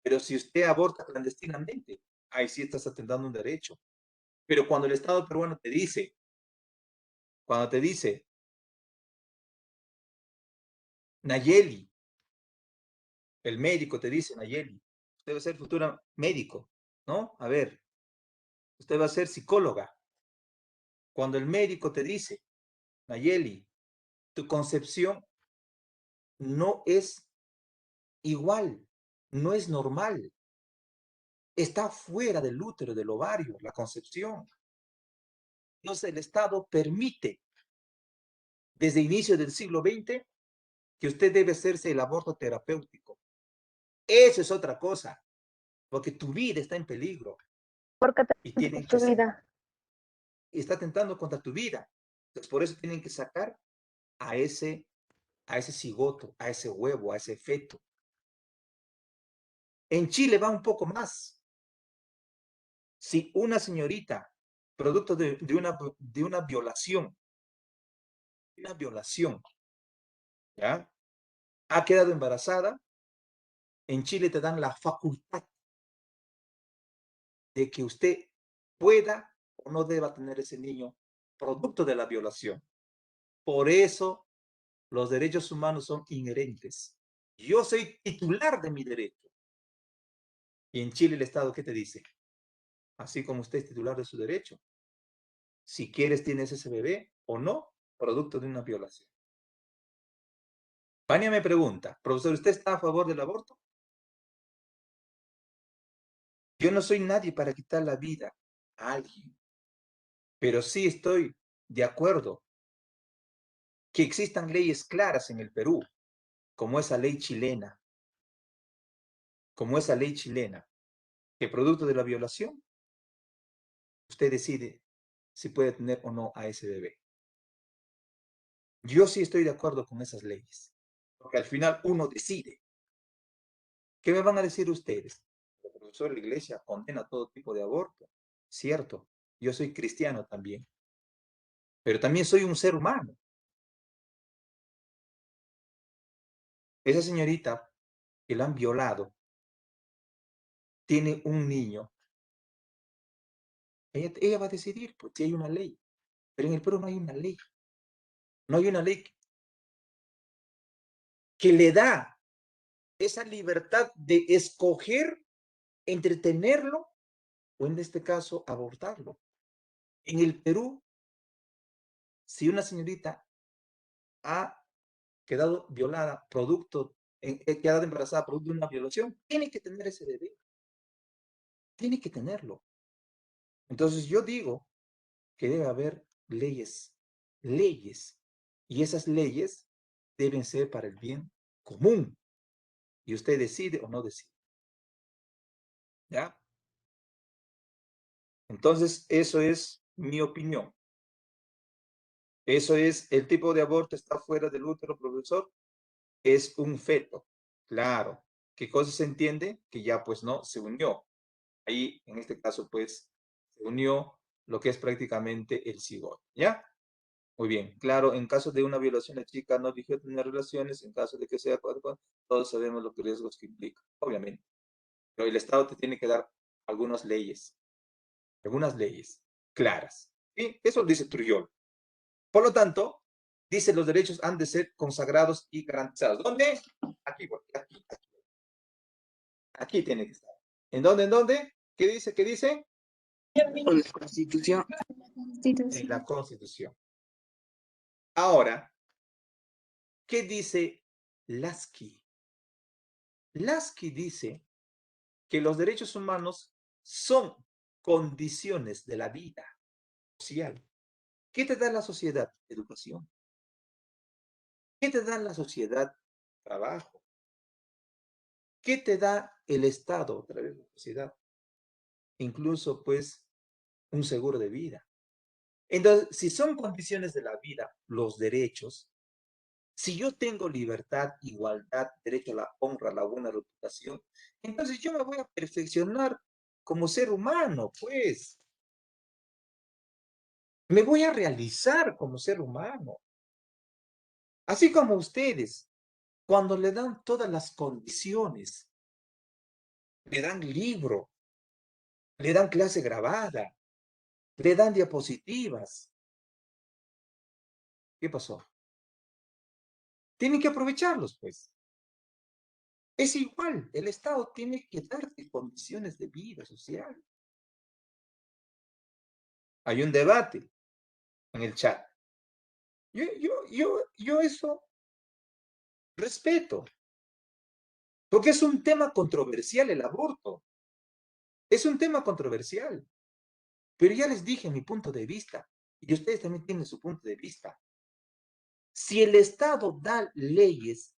Pero si usted aborta clandestinamente, ahí sí estás atentando un derecho. Pero cuando el Estado peruano te dice, Nayeli, el médico te dice, Nayeli, usted va a ser futura médico, ¿no? A ver, usted va a ser psicóloga. Cuando el médico te dice, Nayeli, tu concepción no es igual, no es normal. Está fuera del útero, del ovario, la concepción. Entonces el Estado permite, desde inicio del siglo XX, que usted debe hacerse el aborto terapéutico. Eso es otra cosa, porque tu vida está en peligro. Y tienen que y está atentando contra tu vida. Entonces, por eso tienen que sacar a ese cigoto, a ese huevo, a ese feto. En Chile va un poco más. Si una señorita, producto de una violación, ¿ya? Ha quedado embarazada, en Chile te dan la facultad de que usted pueda o no deba tener ese niño producto de la violación. Por eso los derechos humanos son inherentes. Yo soy titular de mi derecho. Y en Chile el Estado, ¿qué te dice? Así como usted es titular de su derecho. Si quieres, tienes ese bebé o no, producto de una violación. Vania me pregunta, profesor, ¿usted está a favor del aborto? Yo no soy nadie para quitar la vida a alguien, pero sí estoy de acuerdo que existan leyes claras en el Perú, como esa ley chilena, que producto de la violación, usted decide si puede tener o no a ese bebé. Yo sí estoy de acuerdo con esas leyes, porque al final uno decide. ¿Qué me van a decir ustedes? El profesor de la iglesia condena todo tipo de aborto. Cierto, yo soy cristiano también, pero también soy un ser humano. Esa señorita que la han violado tiene un niño. Ella va a decidir, pues si hay una ley, pero en el Perú no hay una ley. No hay una ley que le da esa libertad de escoger entre tenerlo o en este caso abortarlo. En el Perú, si una señorita ha quedado violada producto, quedado embarazada producto de una violación, tiene que tener ese deber, tiene que tenerlo. Entonces yo digo que debe haber leyes, leyes, y esas leyes deben ser para el bien común, y usted decide o no decide. ¿Ya? Entonces, eso es mi opinión. Eso es, el tipo de aborto está fuera del útero, profesor, es un feto. Claro. ¿Qué cosa se entiende? Que ya pues no, se unió. Ahí, en este caso, pues, se unió lo que es prácticamente el cigoto. ¿Ya? Muy bien. Claro, en caso de una violación, la chica no eligió tener relaciones, en caso de que sea, todos sabemos los riesgos que implica, obviamente. Pero el Estado te tiene que dar algunas leyes claras. ¿Sí? Eso dice Trujillo. Por lo tanto, dice los derechos han de ser consagrados y garantizados. ¿Dónde? Aquí, aquí, aquí. Aquí tiene que estar. ¿En dónde? ¿En dónde? ¿Qué dice? ¿Qué dice? Con la Constitución. En la Constitución. Ahora, ¿qué dice Lasky? Lasky dice que los derechos humanos son condiciones de la vida social. ¿Qué te da la sociedad? Educación. ¿Qué te da la sociedad? Trabajo. ¿Qué te da el Estado a través de la sociedad? Incluso, pues, un seguro de vida. Entonces, si son condiciones de la vida, los derechos, si yo tengo libertad, igualdad, derecho a la honra, a la buena reputación, entonces yo me voy a perfeccionar como ser humano, pues. Me voy a realizar como ser humano. Así como ustedes, cuando le dan todas las condiciones, le dan libro, le dan clase grabada, le dan diapositivas. ¿Qué pasó? Tienen que aprovecharlos, pues. Es igual, el Estado tiene que darte condiciones de vida social. Hay un debate en el chat. Yo eso respeto, porque es un tema controversial el aborto. Es un tema controversial. Pero ya les dije mi punto de vista, y ustedes también tienen su punto de vista. Si el Estado da leyes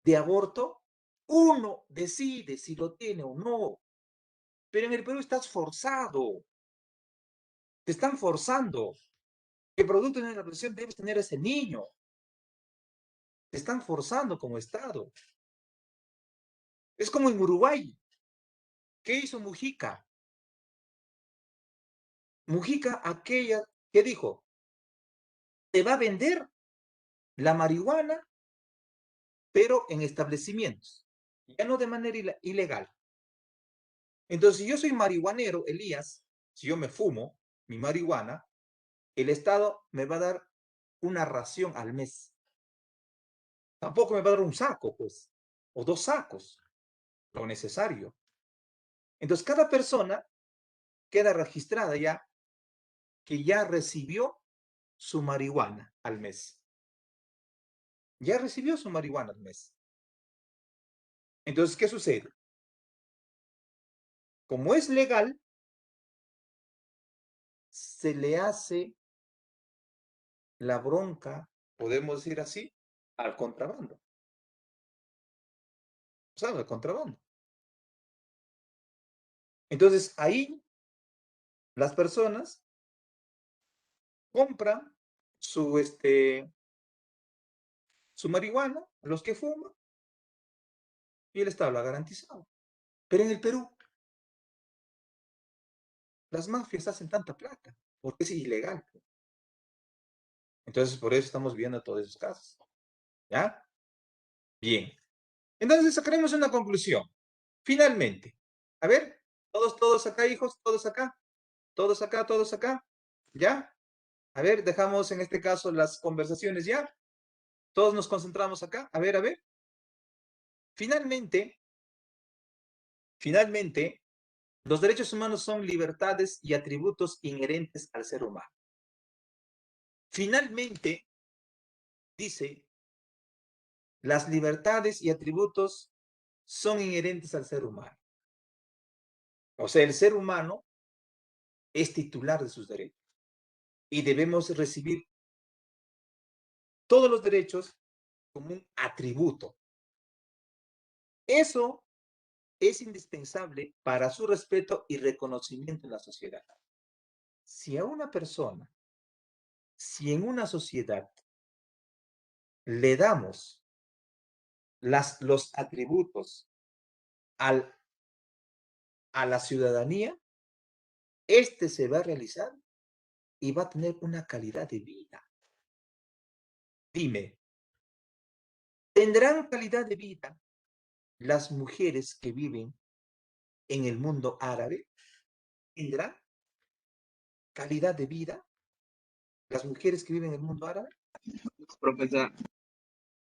de aborto, uno decide si lo tiene o no. Pero en el Perú estás forzado. Te están forzando. Que producto de una relación debes tener a ese niño. Te están forzando como Estado. Es como en Uruguay. ¿Qué hizo Mujica? Mujica, aquella, ¿qué dijo? Te va a vender la marihuana, pero en establecimientos. Ya no de manera ilegal. Entonces, si yo soy marihuanero, Elías, si yo me fumo mi marihuana, el Estado me va a dar una ración al mes. Tampoco me va a dar un saco, pues, o 2 sacos, lo necesario. Entonces, cada persona queda registrada ya que ya recibió su marihuana al mes. Ya recibió su marihuana al mes. Entonces, ¿qué sucede? Como es legal, se le hace la bronca, podemos decir así, al contrabando. ¿Sabes? Al contrabando. Entonces, ahí las personas compran su, su marihuana, a los que fuman, y el Estado lo ha garantizado. Pero en el Perú, las mafias hacen tanta plata, porque es ilegal. Entonces, por eso estamos viendo todos esos casos. ¿Ya? Bien. Entonces, sacaremos una conclusión. Finalmente, a ver, todos acá, hijos, todos acá, todos acá, todos acá. ¿Ya? A ver, dejamos en este caso las conversaciones ya. Todos nos concentramos acá. A ver. Finalmente, los derechos humanos son libertades y atributos inherentes al ser humano. Finalmente, dice, las libertades y atributos son inherentes al ser humano. O sea, el ser humano es titular de sus derechos y debemos recibir todos los derechos como un atributo. Eso es indispensable para su respeto y reconocimiento en la sociedad. Si a una persona, si en una sociedad le damos los atributos a la ciudadanía, este se va a realizar y va a tener una calidad de vida. Dime, ¿tendrán calidad de vida las mujeres que viven en el mundo árabe? ¿Tendrán calidad de vida las mujeres que viven en el mundo árabe? Profesor,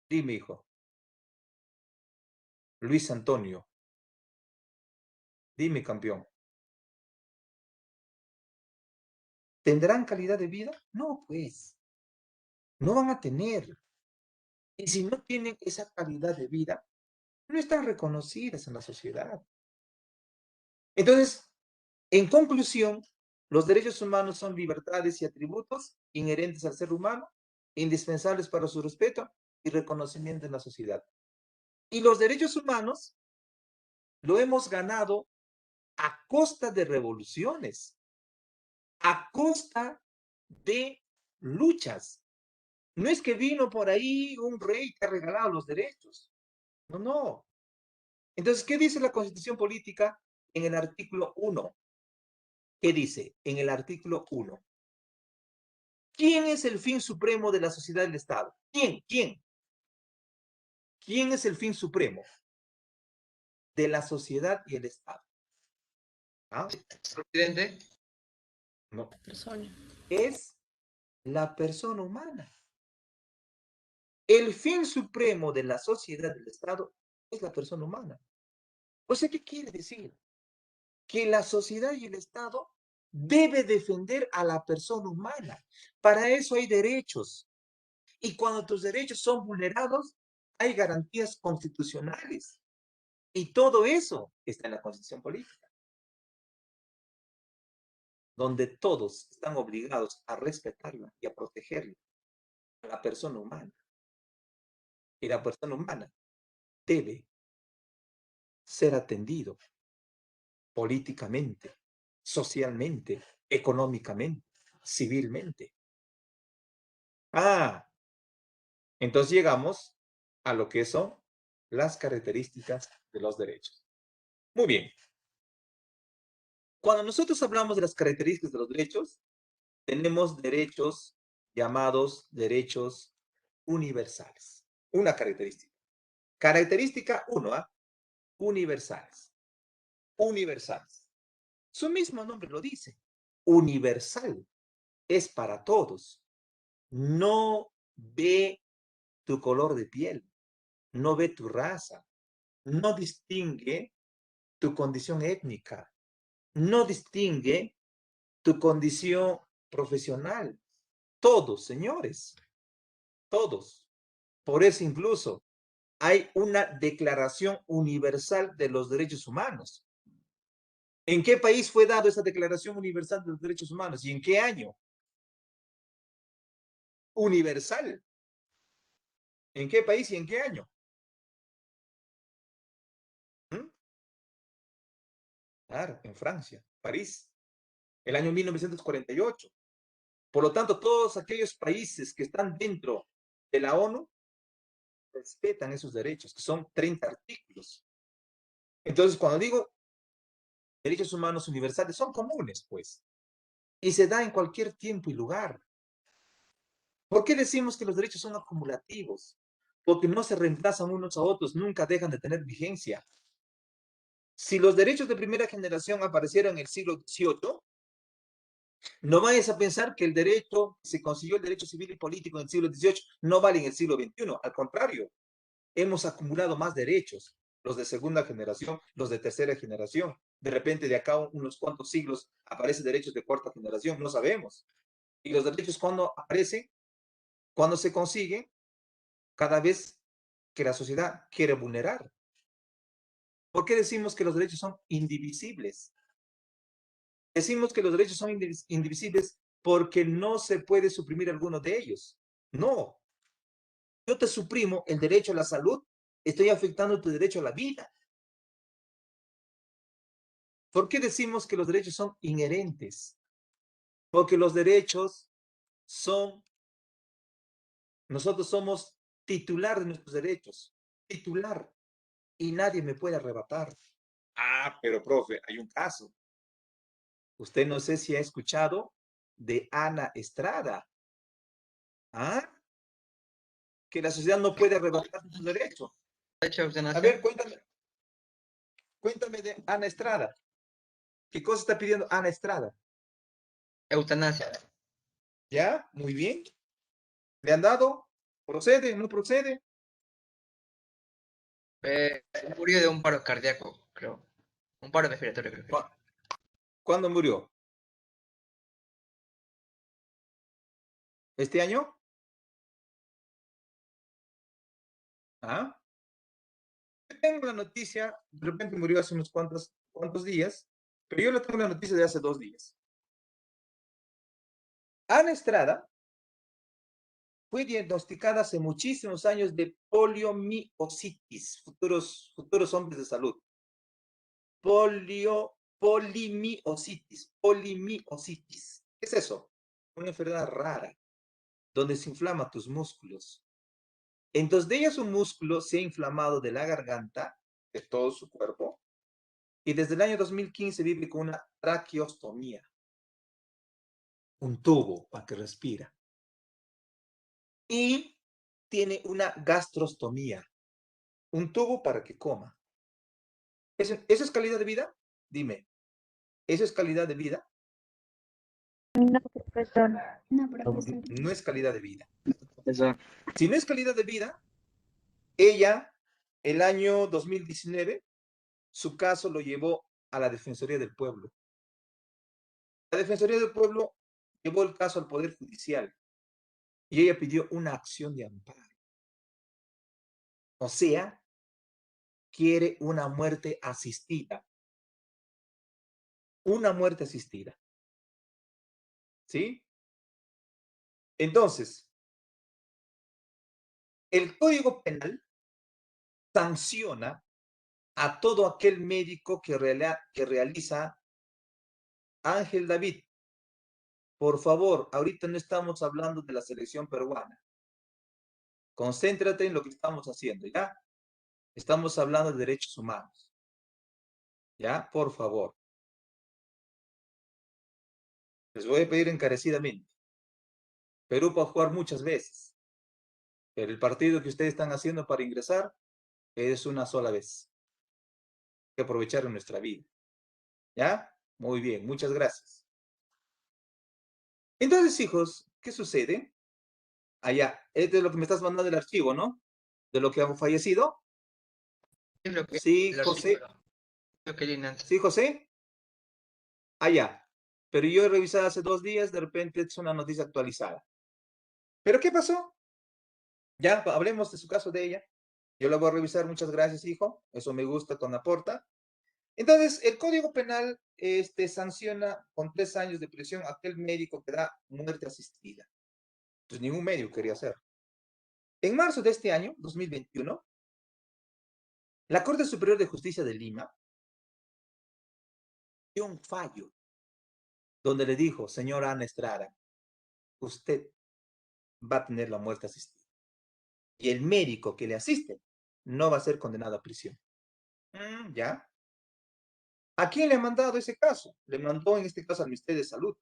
Dime, hijo. Luis Antonio. Dime, campeón. ¿Tendrán calidad de vida? No, pues. No van a tener. Y si no tienen esa calidad de vida, no están reconocidas en la sociedad. Entonces, en conclusión, los derechos humanos son libertades y atributos inherentes al ser humano, indispensables para su respeto y reconocimiento en la sociedad. Y los derechos humanos lo hemos ganado a costa de revoluciones, a costa de luchas. No es que vino por ahí un rey que ha regalado los derechos. No, no. Entonces, ¿qué dice la Constitución Política en el artículo 1? ¿Qué dice en el artículo 1? ¿Quién es el fin supremo de la sociedad y del Estado? ¿Quién? ¿Quién es el fin supremo de la sociedad y el Estado? ¿Ah? presidente. No. Persona. Es la persona humana. El fin supremo de la sociedad y del Estado es la persona humana. O sea, ¿qué quiere decir? Que la sociedad y el Estado debe defender a la persona humana. Para eso hay derechos. Y cuando tus derechos son vulnerados, hay garantías constitucionales. Y todo eso está en la Constitución Política, donde todos están obligados a respetarla y a protegerla, a la persona humana. Y la persona humana debe ser atendido políticamente, socialmente, económicamente, civilmente. Entonces llegamos a lo que son las características de los derechos. Muy bien. Cuando nosotros hablamos de las características de los derechos, tenemos derechos llamados derechos universales. Una característica. Característica 1, universales. Universales. Su mismo nombre lo dice. Universal. Es para todos. No ve tu color de piel. No ve tu raza. No distingue tu condición étnica. No distingue tu condición profesional. Todos, señores. Todos. Por eso incluso hay una Declaración Universal de los Derechos Humanos. ¿En qué país fue dada esa Declaración Universal de los Derechos Humanos? ¿Y en qué año? Universal. ¿En qué país y en qué año? ¿Mm? Claro, en Francia, París, el año 1948. Por lo tanto, todos aquellos países que están dentro de la ONU respetan esos derechos, que son 30 artículos. Entonces, cuando digo derechos humanos universales, son comunes, pues, y se da en cualquier tiempo y lugar. ¿Por qué decimos que los derechos son acumulativos? Porque no se reemplazan unos a otros, nunca dejan de tener vigencia. Si los derechos de primera generación aparecieron en el siglo XVIII, no vayas a pensar que el derecho, se consiguió el derecho civil y político en el siglo XVIII, no vale en el siglo XXI. Al contrario, hemos acumulado más derechos, los de segunda generación, los de tercera generación. De repente, de acá a unos cuantos siglos, aparecen derechos de cuarta generación, no sabemos. Y los derechos, cuando aparecen, cuando se consiguen, cada vez que la sociedad quiere vulnerar. ¿Por qué decimos que los derechos son indivisibles? Decimos que los derechos son indivisibles porque no se puede suprimir alguno de ellos. No. Yo te suprimo el derecho a la salud, estoy afectando tu derecho a la vida. ¿Por qué decimos que los derechos son inherentes? Porque los derechos son, nosotros somos titular de nuestros derechos, titular, y nadie me puede arrebatar. Ah, pero profe, hay un caso. Usted no sé si ha escuchado de Ana Estrada. ¿Ah? Que la sociedad no puede arrebatar sus derechos. Derecho a A eutanasia. ver, cuéntame de Ana Estrada. ¿Qué cosa está pidiendo Ana Estrada? Eutanasia. ¿Ya? Muy bien. ¿Le han dado? ¿Procede? ¿No procede? Murió de un paro cardíaco, creo. Un paro respiratorio, creo. ¿Cuándo murió? ¿Este año? ¿Ah? Tengo la noticia, de repente murió hace unos cuantos días, pero yo le tengo la noticia de hace 2 días. Ana Estrada fue diagnosticada hace muchísimos años de poliomiositis, futuros hombres de salud. Polimiositis. ¿Qué es eso? Una enfermedad rara, donde se inflama tus músculos. Entonces, de ella su músculo se ha inflamado de la garganta, de todo su cuerpo, y desde el año 2015 vive con una traqueostomía, un tubo para que respira. Y tiene una gastrostomía, un tubo para que coma. ¿Eso es calidad de vida? Dime, ¿eso es calidad de vida? No, profesor. No, no es calidad de vida. Profesor. Si no es calidad de vida, ella, el año 2019, su caso lo llevó a la Defensoría del Pueblo. La Defensoría del Pueblo llevó el caso al Poder Judicial y ella pidió una acción de amparo. O sea, quiere una muerte asistida. Una muerte asistida. ¿Sí? Entonces, el Código Penal sanciona a todo aquel médico que realiza. Ángel David, por favor, ahorita no estamos hablando de la selección peruana. Concéntrate en lo que estamos haciendo, ¿ya? Estamos hablando de derechos humanos. ¿Ya? Por favor. Les voy a pedir encarecidamente. Perú puede jugar muchas veces, pero el partido que ustedes están haciendo para ingresar es una sola vez. Hay que aprovechar en nuestra vida. ¿Ya? Muy bien, muchas gracias. Entonces, hijos, ¿qué sucede? Allá, este es lo que me estás mandando del archivo, ¿no? De lo que ha fallecido. Es lo que Sí, el José. artículo. Lo que Lina antes. ¿Sí, José? Allá. Pero yo he revisado hace 2 días, de repente es una noticia actualizada. ¿Pero qué pasó? Ya, hablemos de su caso de ella. Yo la voy a revisar, muchas gracias, hijo. Eso me gusta cuando aporta. Entonces, el Código Penal sanciona con 3 años de prisión a aquel médico que da muerte asistida. Pues ningún médico quería hacer. En marzo de este año, 2021, la Corte Superior de Justicia de Lima dio un fallo donde le dijo, señora Ana Estrada, usted va a tener la muerte asistida. Y el médico que le asiste no va a ser condenado a prisión. ¿Ya? ¿A quién le ha mandado ese caso? Le mandó en este caso al Ministerio de Salud.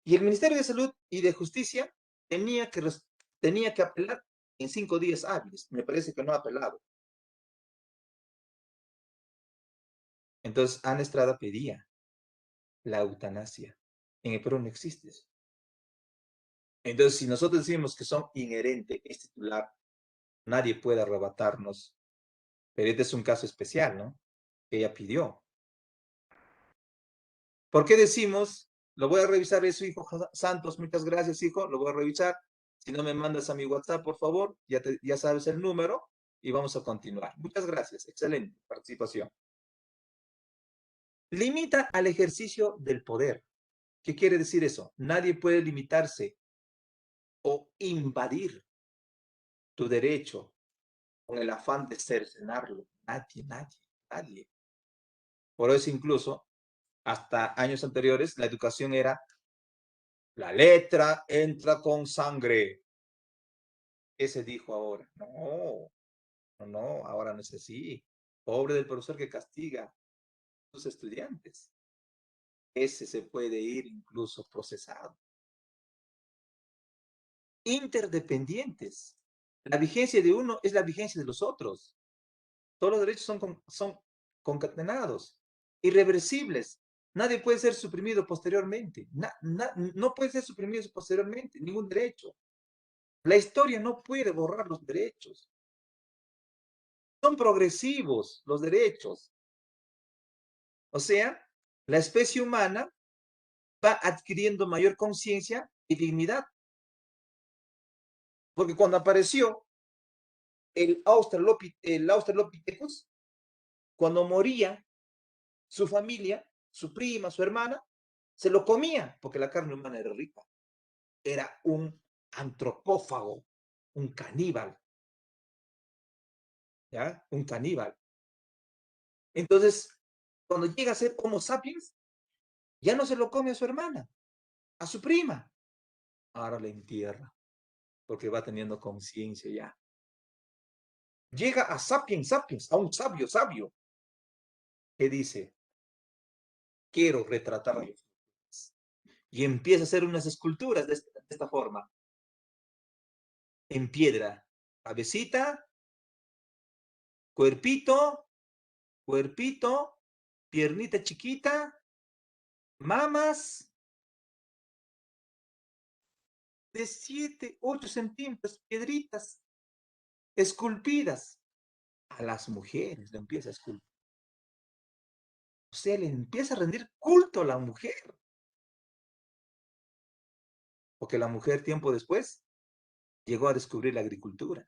Y el Ministerio de Salud y de Justicia tenía que apelar en 5 días hábiles. Me parece que no ha apelado. Entonces, Ana Estrada pedía la eutanasia. En el Perú no existe eso. Entonces, si nosotros decimos que son inherentes, es titular, nadie puede arrebatarnos. Pero este es un caso especial, ¿no? Que ella pidió. ¿Por qué decimos? Lo voy a revisar eso, hijo Santos. Muchas gracias, hijo. Lo voy a revisar. Si no me mandas a mi WhatsApp, por favor, ya sabes el número y vamos a continuar. Muchas gracias. Excelente participación. Limita al ejercicio del poder. ¿Qué quiere decir eso? Nadie puede limitarse o invadir tu derecho con el afán de cercenarlo. Nadie. Por eso incluso, hasta años anteriores, la educación era la letra entra con sangre. ¿Qué se dijo ahora? No, ahora no es así. Pobre del profesor que castiga a sus estudiantes. Ese se puede ir incluso procesado. Interdependientes. La vigencia de uno es la vigencia de los otros. Todos los derechos son concatenados, irreversibles. Nadie puede ser suprimido posteriormente. No puede ser suprimido posteriormente, ningún derecho. La historia no puede borrar los derechos. Son progresivos los derechos. O sea, la especie humana va adquiriendo mayor conciencia y dignidad. Porque cuando apareció el Australopithecus, cuando moría su familia, su prima, su hermana, se lo comía, porque la carne humana era rica. Era un antropófago, un caníbal. ¿Ya? Un caníbal. Entonces, cuando llega a ser Homo sapiens, ya no se lo come a su hermana, a su prima. Ahora la entierra, porque va teniendo conciencia ya. Llega a sapiens, a un sabio, que dice, quiero retratar a Dios. Y empieza a hacer unas esculturas de esta forma. En piedra, cabecita, cuerpito, piernita chiquita, mamas de 7, 8 centímetros, piedritas esculpidas. A las mujeres le empieza a esculpir. O sea, le empieza a rendir culto a la mujer. Porque la mujer tiempo después llegó a descubrir la agricultura.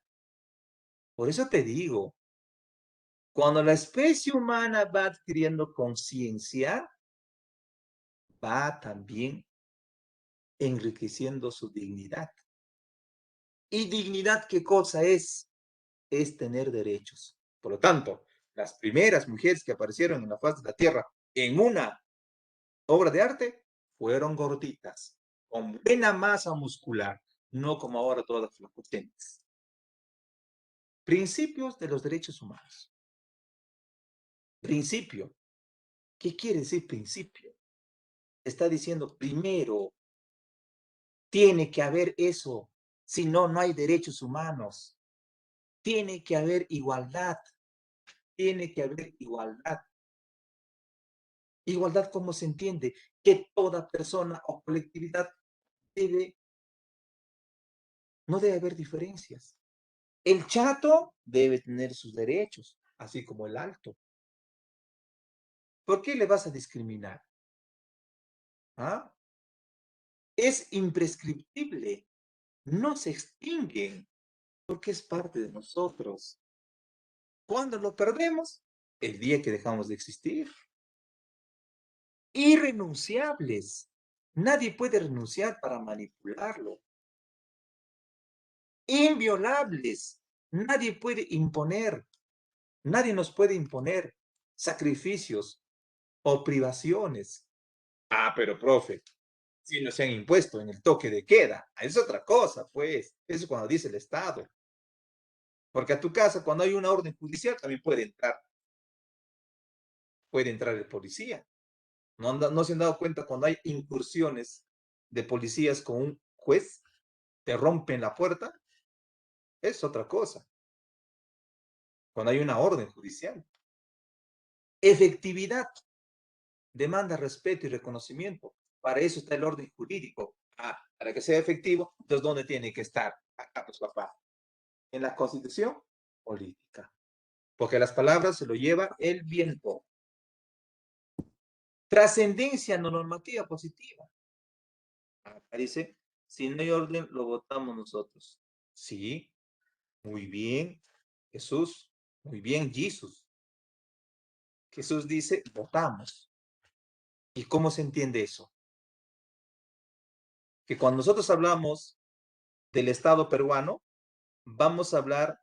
Por eso te digo, cuando la especie humana va adquiriendo conciencia, va también enriqueciendo su dignidad. ¿Y dignidad qué cosa es? Es tener derechos. Por lo tanto, las primeras mujeres que aparecieron en la faz de la Tierra en una obra de arte fueron gorditas, con buena masa muscular, no como ahora todas flacotentes. Principios de los derechos humanos. Principio. ¿Qué quiere decir principio? Está diciendo, primero, tiene que haber eso, si no, no hay derechos humanos. Tiene que haber igualdad. Tiene que haber igualdad. Igualdad, ¿cómo se entiende? Que toda persona o colectividad no debe haber diferencias. El chato debe tener sus derechos, así como el alto. ¿Por qué le vas a discriminar? ¿Ah? Es imprescriptible. No se extinguen porque es parte de nosotros. ¿Cuándo lo perdemos? El día que dejamos de existir. Irrenunciables. Nadie puede renunciar para manipularlo. Inviolables. Nadie puede imponer. Nadie nos puede imponer sacrificios o privaciones. Ah, pero profe, si no se han impuesto en el toque de queda. Es otra cosa, pues. Eso es cuando dice el Estado. Porque a tu casa, cuando hay una orden judicial, también puede entrar el policía. No se han dado cuenta cuando hay incursiones de policías con un juez, te rompen la puerta, es otra cosa. Cuando hay una orden judicial. Efectividad demanda respeto y reconocimiento. Para eso está el orden jurídico. Para que sea efectivo, entonces, ¿dónde tiene que estar? Acá, pues, papá. En la Constitución política. Porque las palabras se lo lleva el viento. Trascendencia no normativa positiva. Acá dice, si no hay orden, lo votamos nosotros. Sí, muy bien, Jesús. Muy bien, Jesús. Jesús dice, votamos. ¿Y cómo se entiende eso? Que cuando nosotros hablamos del Estado peruano, vamos a hablar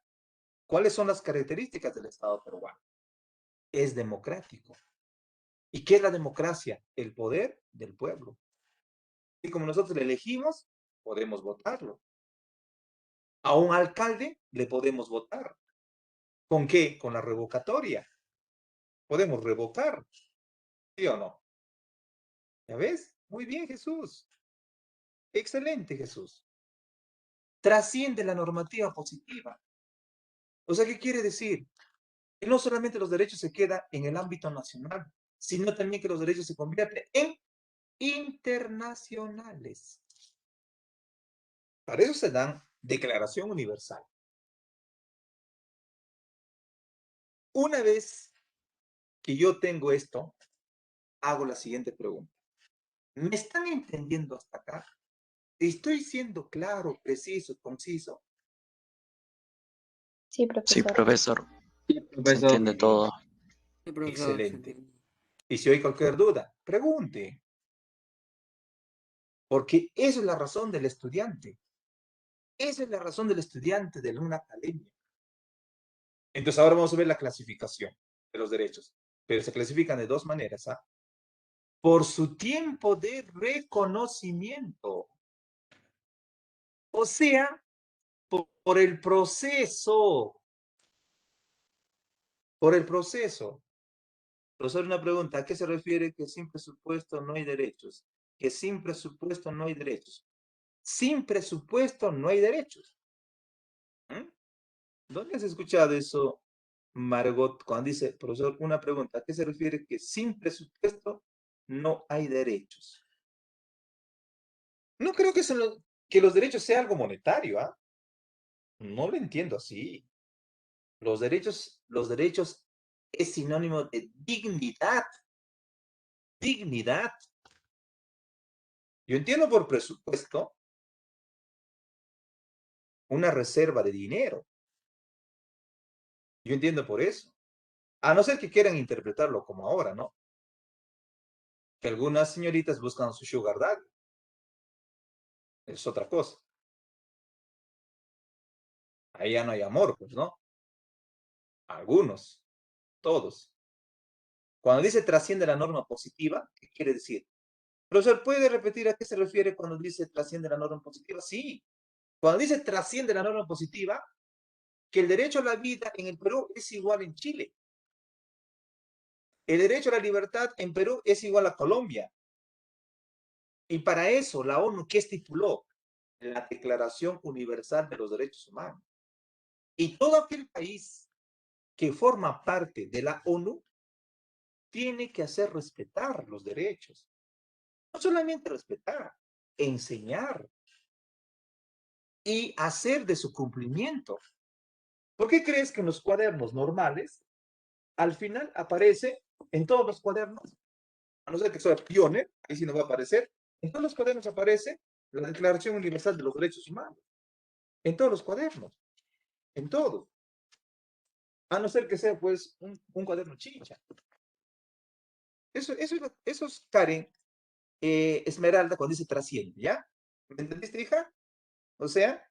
cuáles son las características del Estado peruano. Es democrático. ¿Y qué es la democracia? El poder del pueblo. Y como nosotros le elegimos, podemos votarlo. A un alcalde le podemos votar. ¿Con qué? Con la revocatoria. Podemos revocar. ¿Sí o no? ¿Ya ves? Muy bien, Jesús. Excelente, Jesús. Trasciende la normativa positiva. O sea, ¿qué quiere decir? Que no solamente los derechos se quedan en el ámbito nacional, sino también que los derechos se convierten en internacionales. Para eso se dan declaración universal. Una vez que yo tengo esto, hago la siguiente pregunta. ¿Me están entendiendo hasta acá? ¿Estoy siendo claro, preciso, conciso? Sí, Sí, profesor. profesor. Sí, Se profesor. entiende todo. Sí, profesor. Excelente. Y si hay cualquier duda, pregunte. Porque esa es la razón del estudiante. Esa es la razón del estudiante de una academia. Entonces ahora vamos a ver la clasificación de los derechos. Pero se clasifican de dos maneras. Por su tiempo de reconocimiento. O sea, por el proceso. Por el proceso. Profesor, una pregunta. ¿A qué se refiere que sin presupuesto no hay derechos? Que sin presupuesto no hay derechos. Sin presupuesto no hay derechos. ¿Dónde has escuchado eso, Margot, cuando dice, profesor, una pregunta, ¿a qué se refiere que sin presupuesto no hay derechos? No creo que los derechos sea algo monetario, ¿ah? No lo entiendo así. Los derechos es sinónimo de dignidad. Dignidad. Yo entiendo por presupuesto una reserva de dinero. Yo entiendo por eso. A no ser que quieran interpretarlo como ahora, ¿no? Que algunas señoritas buscan su sugar daddy. Es otra cosa. Ahí ya no hay amor, pues, ¿no? Algunos, todos. Cuando dice trasciende la norma positiva, ¿qué quiere decir? Profesor, ¿puede repetir a qué se refiere cuando dice trasciende la norma positiva? Sí. Cuando dice trasciende la norma positiva, que el derecho a la vida en el Perú es igual en Chile. El derecho a la libertad en Perú es igual a Colombia. Y para eso la ONU, ¿qué estipuló? La Declaración Universal de los Derechos Humanos. Y todo aquel país que forma parte de la ONU tiene que hacer respetar los derechos. No solamente respetar, enseñar y hacer de su cumplimiento. ¿Por qué crees que en los cuadernos normales, al final aparece en todos los cuadernos, a no ser que sea pioner, ahí sí no va a aparecer, en todos los cuadernos aparece la Declaración Universal de los Derechos Humanos? En todos los cuadernos, en todos. A no ser que sea, pues, un cuaderno chincha. Eso es Karen Esmeralda cuando dice trasciende, ¿ya? ¿Me entendiste, hija? O sea,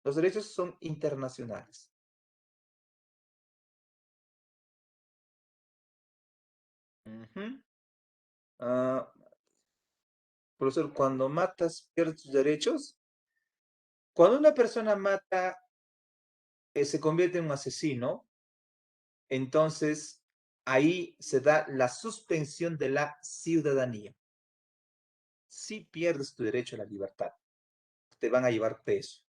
los derechos son internacionales. Profesor, cuando matas, pierdes tus derechos. Cuando una persona mata, se convierte en un asesino, entonces ahí se da la suspensión de la ciudadanía. Si pierdes tu derecho a la libertad, te van a llevar preso.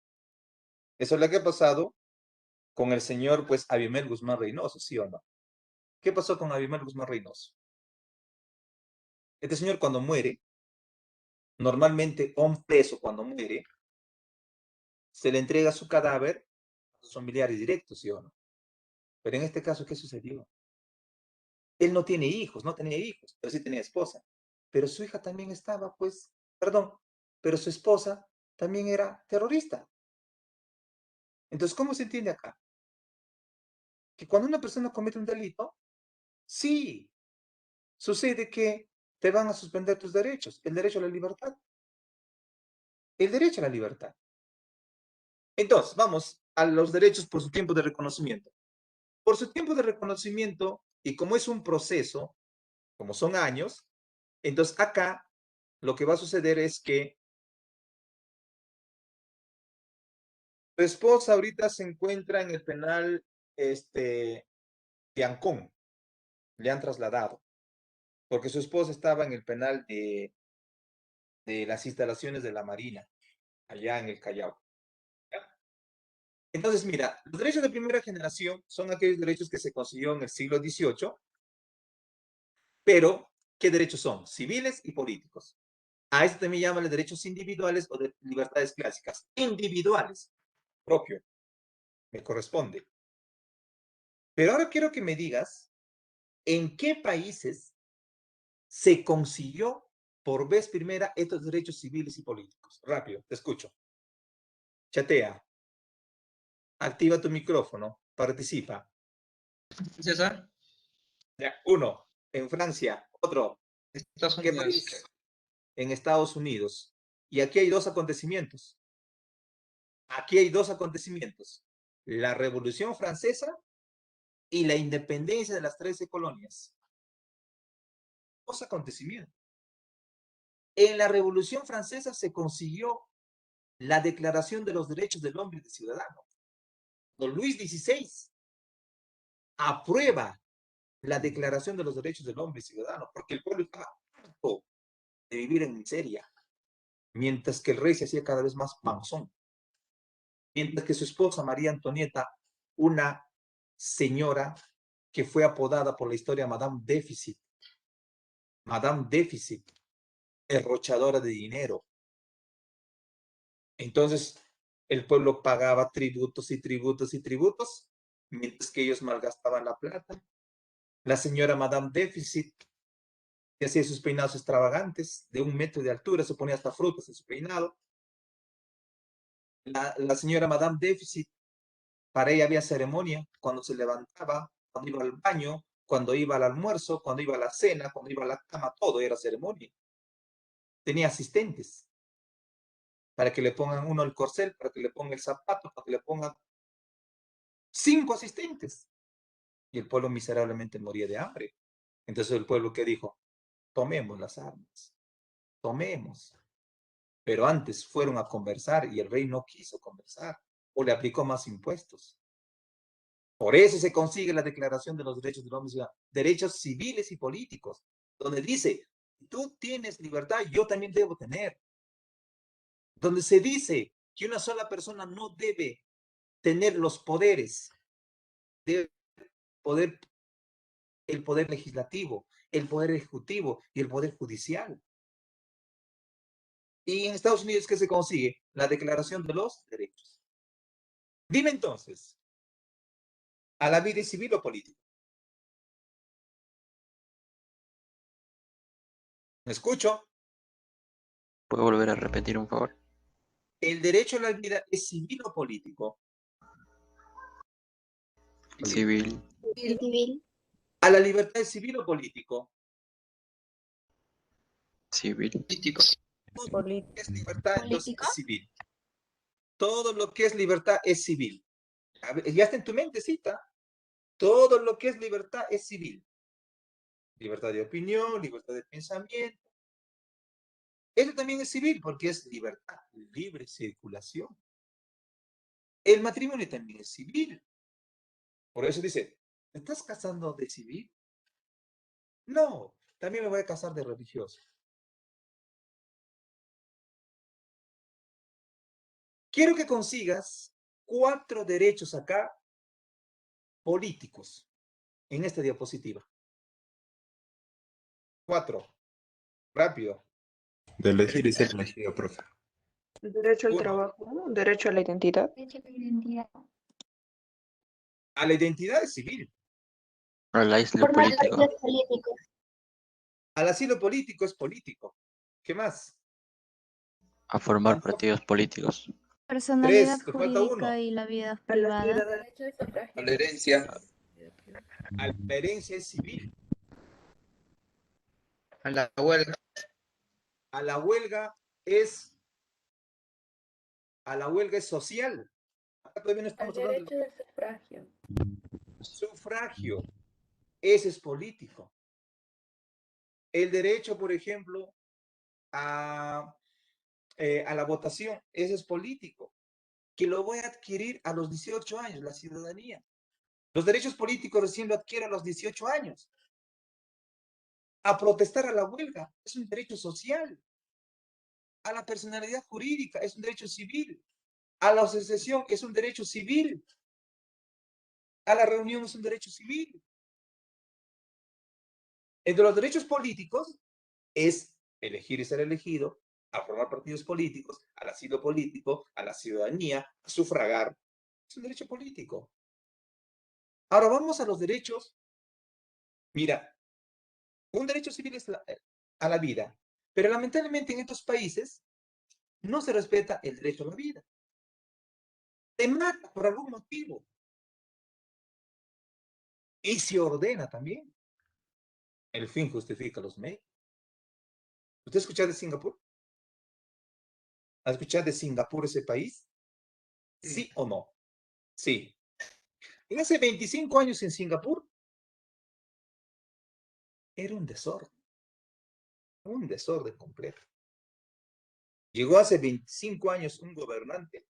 Eso es lo que ha pasado con el señor, pues, Abimael Guzmán Reynoso, ¿sí o no? ¿Qué pasó con Abimael Guzmán Reynoso? Este señor cuando muere, normalmente a un preso cuando muere, se le entrega su cadáver a sus familiares directos, ¿sí o no? Pero en este caso, ¿qué sucedió? Él no tiene hijos, no tenía hijos, pero sí tenía esposa. Pero su hija también estaba, pues, perdón, pero su esposa también era terrorista. Entonces, ¿cómo se entiende acá? Que cuando una persona comete un delito, sí, sucede que te van a suspender tus derechos, el derecho a la libertad. El derecho a la libertad. Entonces, vamos a los derechos por su tiempo de reconocimiento. Por su tiempo de reconocimiento, y como es un proceso, como son años, entonces acá lo que va a suceder es que tu esposa ahorita se encuentra en el penal de Ancón, le han trasladado, porque su esposa estaba en el penal de las instalaciones de la Marina, allá en el Callao. Entonces, mira, los derechos de primera generación son aquellos derechos que se consiguió en el siglo XVIII, pero ¿qué derechos son? Civiles y políticos. A esto también llaman derechos individuales o de libertades clásicas. Individuales, propio, me corresponde. Pero ahora quiero que me digas en qué países se consiguió por vez primera estos derechos civiles y políticos. Rápido, te escucho. Chatea. Activa tu micrófono. Participa. César, Ya, uno, en Francia. Otro, Estados ¿qué Unidos. país? En Estados Unidos. Y aquí hay dos acontecimientos. Aquí hay dos acontecimientos. La Revolución Francesa y la independencia de las 13 colonias. Dos acontecimientos. En la Revolución Francesa se consiguió la Declaración de los Derechos del Hombre y del Ciudadano. Don Luis XVI aprueba la Declaración de los Derechos del Hombre y Ciudadano, porque el pueblo estaba harto de vivir en miseria, mientras que el rey se hacía cada vez más panzón, mientras que su esposa María Antonieta, una señora que fue apodada por la historia Madame Déficit, derrochadora de dinero. Entonces, el pueblo pagaba tributos y tributos y tributos, mientras que ellos malgastaban la plata. La señora Madame Déficit, que hacía sus peinados extravagantes, de 1 metro de altura, se ponía hasta frutas en su peinado. La señora Madame Déficit, para ella había ceremonia cuando se levantaba, cuando iba al baño, cuando iba al almuerzo, cuando iba a la cena, cuando iba a la cama, todo era ceremonia. Tenía asistentes para que le pongan uno el corcel, para que le pongan el zapato, para que le pongan 5 asistentes. Y el pueblo miserablemente moría de hambre. Entonces el pueblo, ¿qué dijo? Tomemos las armas, tomemos. Pero antes fueron a conversar y el rey no quiso conversar o le aplicó más impuestos. Por eso se consigue la Declaración de los Derechos del Hombre y Ciudadano, derechos civiles y políticos, donde dice, tú tienes libertad, yo también debo tener. Donde se dice que una sola persona no debe tener los poderes, debe poder, el poder legislativo, el poder ejecutivo y el poder judicial. Y en Estados Unidos, ¿qué se consigue? La Declaración de los Derechos. Dime entonces, ¿a la vida civil o política? ¿Me escucho? ¿Puedo volver a repetir un favor? ¿El derecho a la vida es civil o político? Civil, Civil. ¿A la libertad es civil o político? civil, Político. Todo lo que es libertad entonces, ¿Político? es civil. Todo lo que es libertad es civil. A ver, ya está en tu mentecita. Todo lo que es libertad es civil. Libertad de opinión, libertad de pensamiento. Eso también es civil porque es libertad, libre circulación. El matrimonio también es civil. Por eso dice, ¿te estás casando de civil? No, también me voy a casar de religioso. Quiero que consigas 4 derechos acá políticos en esta diapositiva. 4. Rápido. De elegir y ser elegido, profe. Derecho al 1. trabajo, derecho a la identidad. A la identidad es civil. Al asilo político. Al asilo político es político. ¿Qué más? A formar partidos políticos. Personalidad 3. Te falta jurídica 1. y la vida A la privada. ciudadanía. A la herencia. A la herencia es civil. A la huelga. A la huelga es social. Acá todavía no estamos hablando de sufragio. sufragio. Ese es político. El derecho, por ejemplo, a la votación, ese es político. Que lo voy a adquirir a los 18 años, la ciudadanía. Los derechos políticos recién lo adquieren a los 18 años. A protestar a la huelga es un derecho social. A la personalidad jurídica es un derecho civil. A la asociación es un derecho civil. A la reunión es un derecho civil. Entre los derechos políticos es elegir y ser elegido, a formar partidos políticos, al asilo político, a la ciudadanía, a sufragar. Es un derecho político. Ahora vamos a los derechos. Mira, un derecho civil es a la vida, pero lamentablemente en estos países no se respeta el derecho a la vida. Te mata por algún motivo. Y se ordena también. El fin justifica los medios. ¿Usted ha escuchado de Singapur? ¿Ha escuchado de Singapur, ese país? ¿Sí o no? Sí. En hace 25 años en Singapur era un desorden completo. Llegó hace 25 años un gobernante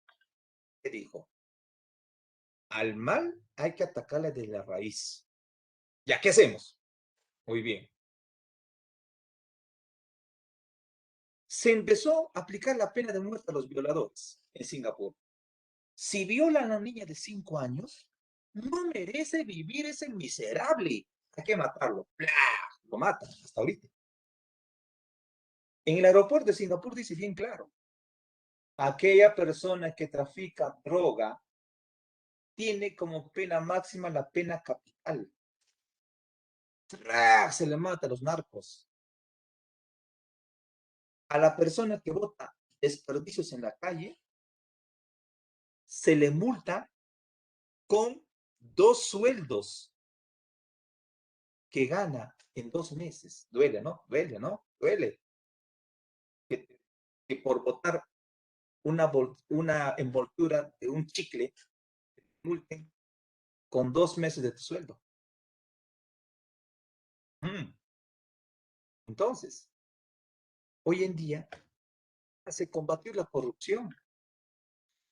que dijo, al mal hay que atacarle de la raíz. ¿Ya qué hacemos? Muy bien. Se empezó a aplicar la pena de muerte a los violadores en Singapur. Si viola a una niña de 5 años, no merece vivir ese miserable. Hay que matarlo. ¡Blah! Lo matan hasta ahorita. En el aeropuerto de Singapur dice bien claro, aquella persona que trafica droga tiene como pena máxima la pena capital. Se le mata a los narcos. A la persona que bota desperdicios en la calle, se le multa con 2 sueldos que gana en 2 meses. Duele, ¿no? Duele, ¿no? Duele. Que por botar una envoltura de un chicle, te multen con 2 meses de tu sueldo. Entonces, hoy en día se combatir la corrupción.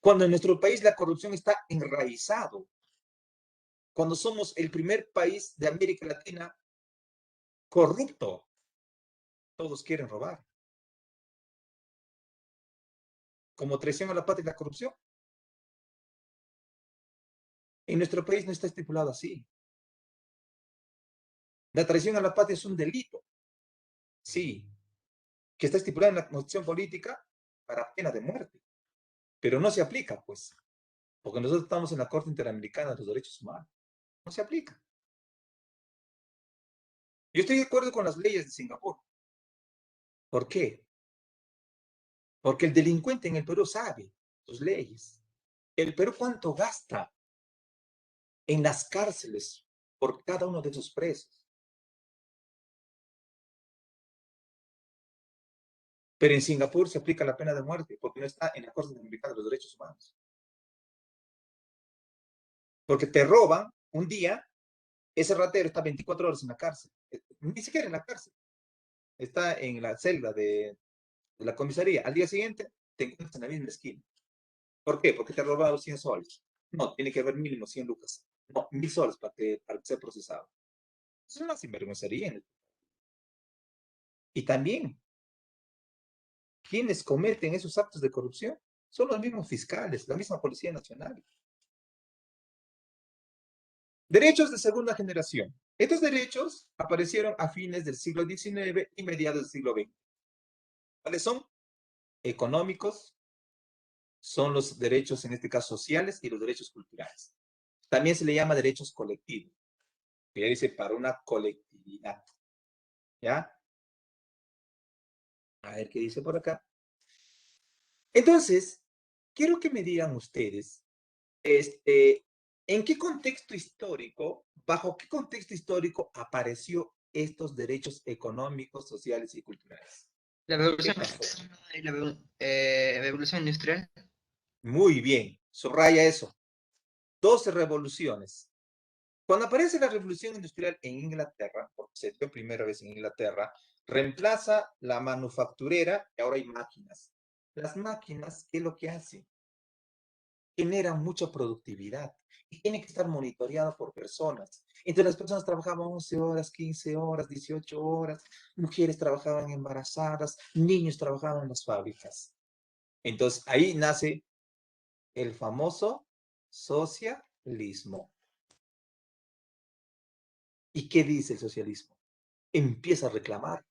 Cuando en nuestro país la corrupción está enraizado. Cuando somos el primer país de América Latina corrupto. Todos quieren robar. Como traición a la patria y la corrupción. En nuestro país no está estipulado así. La traición a la patria es un delito. Sí. Que está estipulado en la Constitución política para pena de muerte. Pero no se aplica, pues. Porque nosotros estamos en la Corte Interamericana de los Derechos Humanos. No se aplica. Yo estoy de acuerdo con las leyes de Singapur. ¿Por qué? Porque el delincuente en el Perú sabe sus leyes. El Perú cuánto gasta en las cárceles por cada uno de sus presos. Pero en Singapur se aplica la pena de muerte porque no está en la Corte Interamericana de los Derechos Humanos. Porque te roban un día, ese ratero está 24 horas en la cárcel. Ni siquiera en la cárcel. Está en la celda de de la comisaría. Al día siguiente te encuentras en la misma esquina. ¿Por qué? Porque te ha robado 100 soles. No, tiene que haber mínimo 100 lucas. No, 1000 soles para que sea procesado. Es una sinvergüencería. Y también, quienes cometen esos actos de corrupción son los mismos fiscales, la misma Policía Nacional. Derechos de segunda generación. Estos derechos aparecieron a fines del siglo XIX y mediados del siglo XX. ¿Cuáles son? Económicos, son los derechos, en este caso, sociales y los derechos culturales. También se le llama derechos colectivos, que ya dice para una colectividad. ¿Ya? A ver qué dice por acá. Entonces, quiero que me digan ustedes, ¿en qué contexto histórico, bajo qué contexto histórico apareció estos derechos económicos, sociales y culturales? La revolución ¿Qué pasó? y la revolución industrial. Muy bien, subraya eso. 12 revoluciones. Cuando aparece la revolución industrial en Inglaterra, porque se dio primera vez en Inglaterra, reemplaza la manufacturera y ahora hay máquinas. Las máquinas, ¿qué es lo que hacen? Generan mucha productividad y tiene que estar monitoreado por personas. Entonces las personas trabajaban 11 horas, 15 horas, 18 horas, mujeres trabajaban embarazadas, niños trabajaban en las fábricas. Entonces ahí nace el famoso socialismo. ¿Y qué dice el socialismo? Empieza a reclamar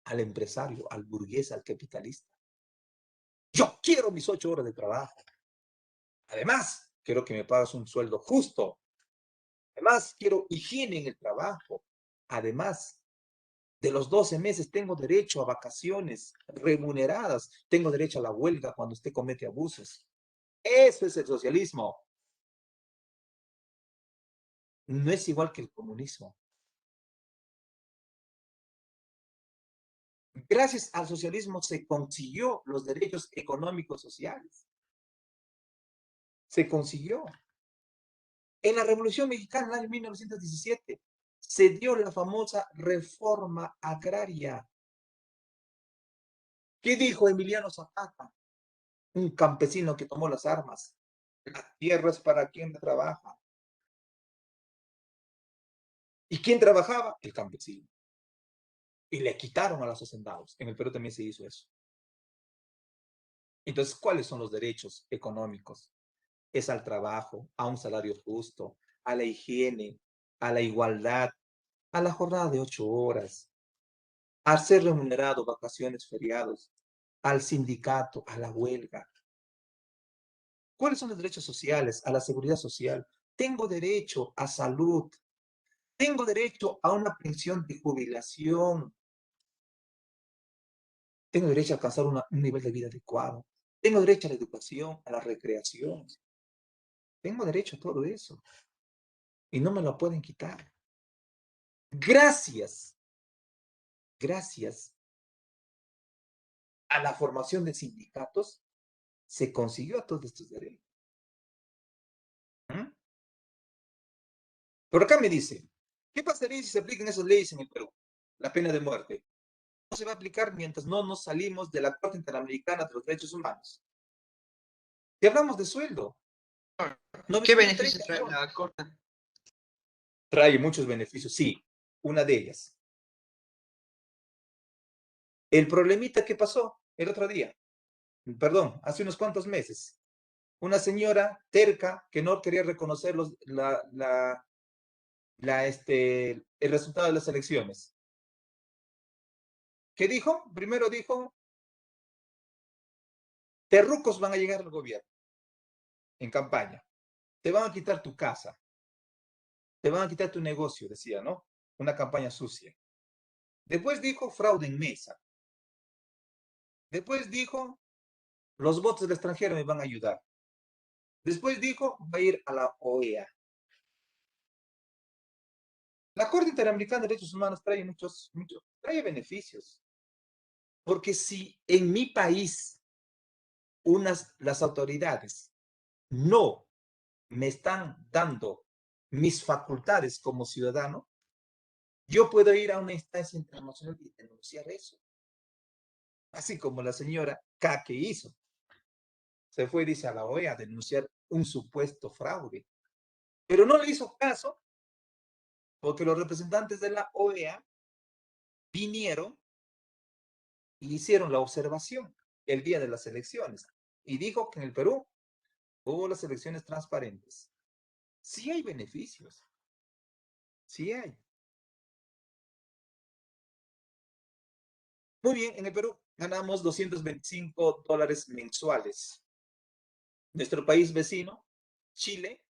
al empresario, al burgués, al capitalista. Yo quiero mis 8 horas de trabajo. Además, quiero que me pagues un sueldo justo. Además, quiero higiene en el trabajo. Además, de los 12 meses tengo derecho a vacaciones remuneradas. Tengo derecho a la huelga cuando usted comete abusos. Eso es el socialismo. No es igual que el comunismo. Gracias al socialismo se consiguió los derechos económicos sociales. Se consiguió. En la Revolución Mexicana, en el año 1917, se dio la famosa reforma agraria. ¿Qué dijo Emiliano Zapata? Un campesino que tomó las armas. La tierra es para quien trabaja. ¿Y quién trabajaba? El campesino. Y le quitaron a los hacendados. En el Perú también se hizo eso. Entonces, ¿cuáles son los derechos económicos? Es al trabajo, a un salario justo, a la higiene, a la igualdad, a la jornada de 8 horas, a ser remunerado, vacaciones, feriados, al sindicato, a la huelga. ¿Cuáles son los derechos sociales? A la seguridad social. Tengo derecho a salud. Tengo derecho a una pensión de jubilación. Tengo derecho a alcanzar un nivel de vida adecuado. Tengo derecho a la educación, a la recreación. Tengo derecho a todo eso. Y no me lo pueden quitar. Gracias a la formación de sindicatos, se consiguió todos estos derechos. Por acá me dice, ¿qué pasaría si se aplican esas leyes en el Perú? La pena de muerte. No se va a aplicar mientras no nos salimos de la Corte Interamericana de los Derechos Humanos. Si hablamos de sueldo, ¿Qué beneficios trae la Corte? Trae muchos beneficios, sí, una de ellas. El problemita que pasó el otro día, perdón, hace unos cuantos meses, una señora terca que no quería reconocer el resultado de las elecciones. ¿Qué dijo? Primero dijo, terrucos van a llegar al gobierno en campaña. Te van a quitar tu casa. Te van a quitar tu negocio, decía, ¿no? Una campaña sucia. Después dijo fraude en mesa. Después dijo, los votos del extranjero me van a ayudar. Después dijo, va a ir a la OEA. La Corte Interamericana de Derechos Humanos trae trae beneficios. Porque si en mi país las autoridades no me están dando mis facultades como ciudadano, yo puedo ir a una instancia internacional y denunciar eso. Así como la señora K que hizo. Se fue, dice, a la OEA a denunciar un supuesto fraude. Pero no le hizo caso porque los representantes de la OEA vinieron y hicieron la observación el día de las elecciones y dijo que en el Perú hubo las elecciones transparentes. Sí hay beneficios. Sí hay. Muy bien, en el Perú ganamos $225 mensuales. Nuestro país vecino, Chile,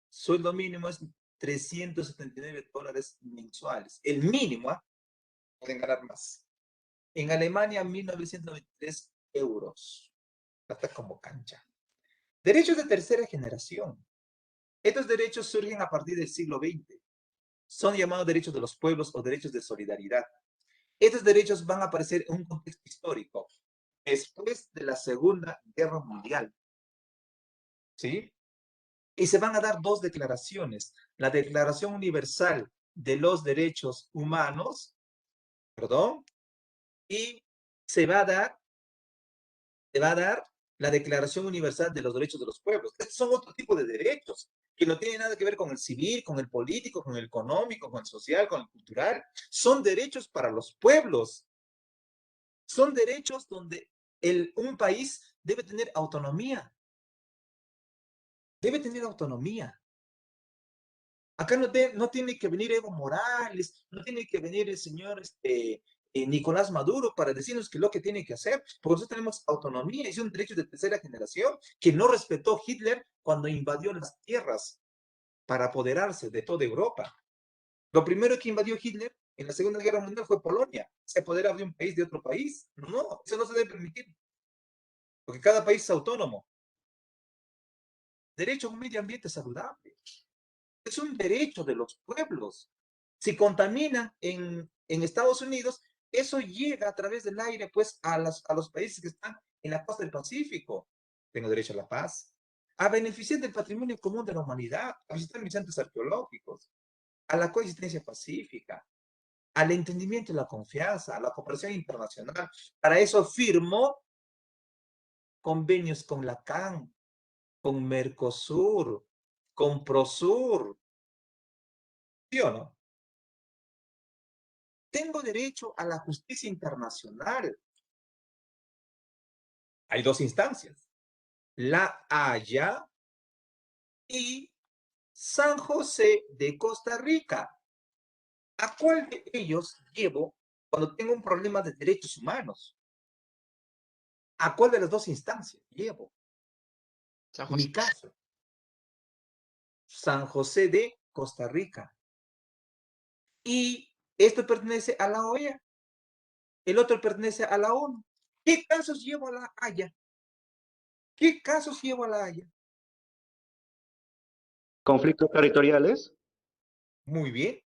sueldo mínimo es $379 mensuales. El mínimo, ¿eh? Pueden ganar más. En Alemania, 1.993 euros. Plata como cancha. Derechos de tercera generación. Estos derechos surgen a partir del siglo XX. Son llamados derechos de los pueblos o derechos de solidaridad. Estos derechos van a aparecer en un contexto histórico, después de la Segunda Guerra Mundial. ¿Sí? Y se van a dar dos declaraciones. La Declaración Universal de los Derechos Humanos, y se va a dar la Declaración Universal de los Derechos de los Pueblos. Estos son otro tipo de derechos que no tienen nada que ver con el civil, con el político, con el económico, con el social, con el cultural. Son derechos para los pueblos. Son derechos donde un país debe tener autonomía. Debe tener autonomía. Acá no tiene que venir Evo Morales, no tiene que venir el señor Nicolás Maduro para decirnos que lo que tiene que hacer, porque nosotros tenemos autonomía y son derechos de tercera generación que no respetó Hitler cuando invadió las tierras para apoderarse de toda Europa. Lo primero que invadió Hitler en la Segunda Guerra Mundial fue Polonia. Se apoderaba de un país de otro país. No, eso no se debe permitir, porque cada país es autónomo. Derecho a un medio ambiente saludable. Es un derecho de los pueblos. Si contamina en Estados Unidos, eso llega a través del aire pues a los países que están en la costa del Pacífico. Tengo derecho a la paz, a beneficiar del patrimonio común de la humanidad, a visitar mis centros arqueológicos, a la coexistencia pacífica, al entendimiento y la confianza, a la cooperación internacional. Para eso firmó convenios con la CAN, con Mercosur, con Prosur. ¿Sí o no? Tengo derecho a la justicia internacional. Hay dos instancias, La Haya y San José de Costa Rica. ¿A cuál de ellos llevo cuando tengo un problema de derechos humanos? ¿A cuál de las dos instancias llevo? San Mi José. caso, San José de Costa Rica. Y esto pertenece a la OEA. El otro pertenece a la ONU. ¿Qué casos llevo a La Haya? ¿Qué casos llevo a La Haya? ¿Conflictos territoriales? Muy bien.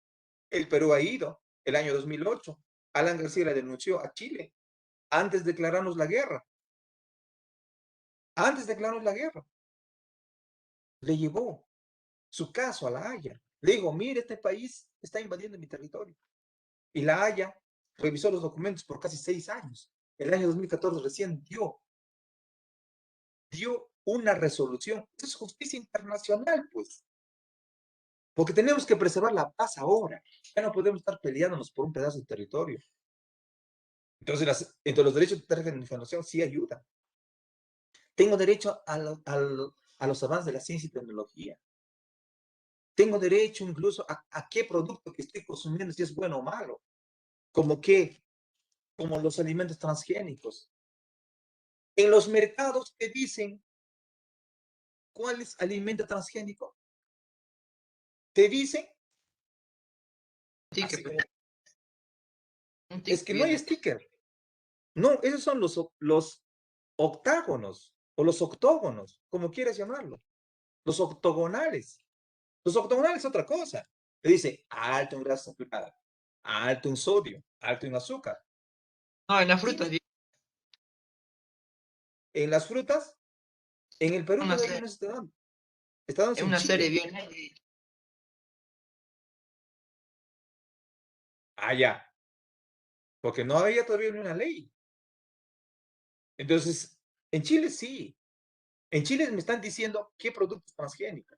El Perú ha ido el año 2008. Alan García la denunció a Chile antes de declararnos la guerra. Antes de declararnos la guerra. Le llevó su caso a La Haya. Le dijo, mire, este país está invadiendo mi territorio. Y La Haya revisó los documentos por casi 6 años. El año 2014 recién dio una resolución. Eso es justicia internacional, pues. Porque tenemos que preservar la paz ahora. Ya no podemos estar peleándonos por un pedazo de territorio. Entonces, los derechos de tercera generación sí ayudan. Tengo derecho a los avances de la ciencia y tecnología. Tengo derecho incluso a qué producto que estoy consumiendo, si es bueno o malo. Como los alimentos transgénicos. En los mercados te dicen cuál es alimento transgénico. Te dicen. Ticket, Como, un es ticket que no hay viene. sticker. No, esos son los octágonos o los octógonos, como quieras llamarlo. Los octogonales. Los octogonales es otra cosa. Te dice alto en grasa saturada, alto en sodio, alto en azúcar. No, en las frutas viene En las frutas, en el Perú una todavía serie, no se está dando. Está dándose en en una serie Chile. viene. Ah, ya. Porque no había todavía ni una ley. Entonces, en Chile sí. En Chile me están diciendo qué productos transgénicos.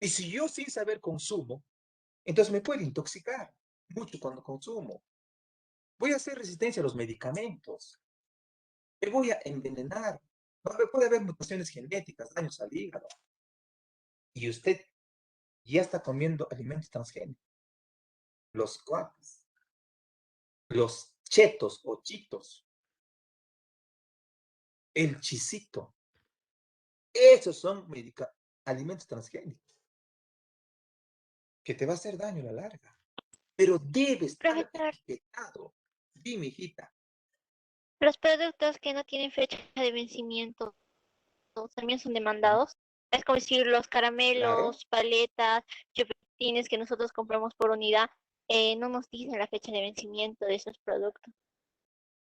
Y si yo sin saber consumo, entonces me puede intoxicar mucho cuando consumo. Voy a hacer resistencia a los medicamentos. Me voy a envenenar. Puede haber mutaciones genéticas, daños al hígado. Y usted ya está comiendo alimentos transgénicos. Los cuates, los chetos o chitos, el chisito. Esos son alimentos transgénicos que te va a hacer daño a la larga. Pero debe estar Profesor, etiquetado. Dime, hijita. los productos que no tienen fecha de vencimiento también son demandados. Es como decir, los caramelos, paletas, chupetines que nosotros compramos por unidad, no nos dicen la fecha de vencimiento de esos productos.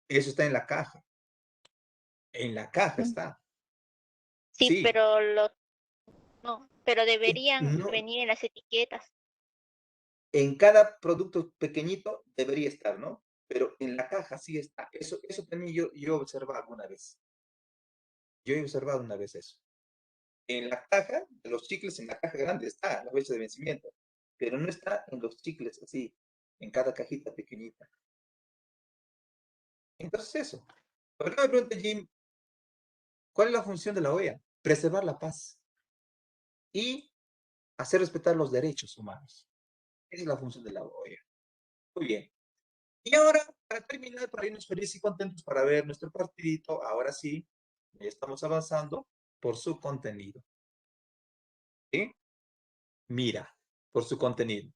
Eso está en la caja. En la caja está. Sí, Sí. pero pero deberían No, venir en las etiquetas. en cada producto pequeñito debería estar, ¿no? Pero en la caja sí está. Eso también yo he observado alguna vez. Yo he observado una vez eso. En la caja de los chicles, en la caja grande está la fecha de vencimiento, pero no está en los chicles así, en cada cajita pequeñita. Entonces eso. Pero no me pregunte, Jim, ¿cuál es la función de la OEA? Preservar la paz y hacer respetar los derechos humanos. Esa es la función de la OEA. Muy bien. Y ahora, para terminar, para irnos felices y contentos para ver nuestro partidito, ahora sí, ya estamos avanzando por su contenido. ¿Sí? Mira, por su contenido.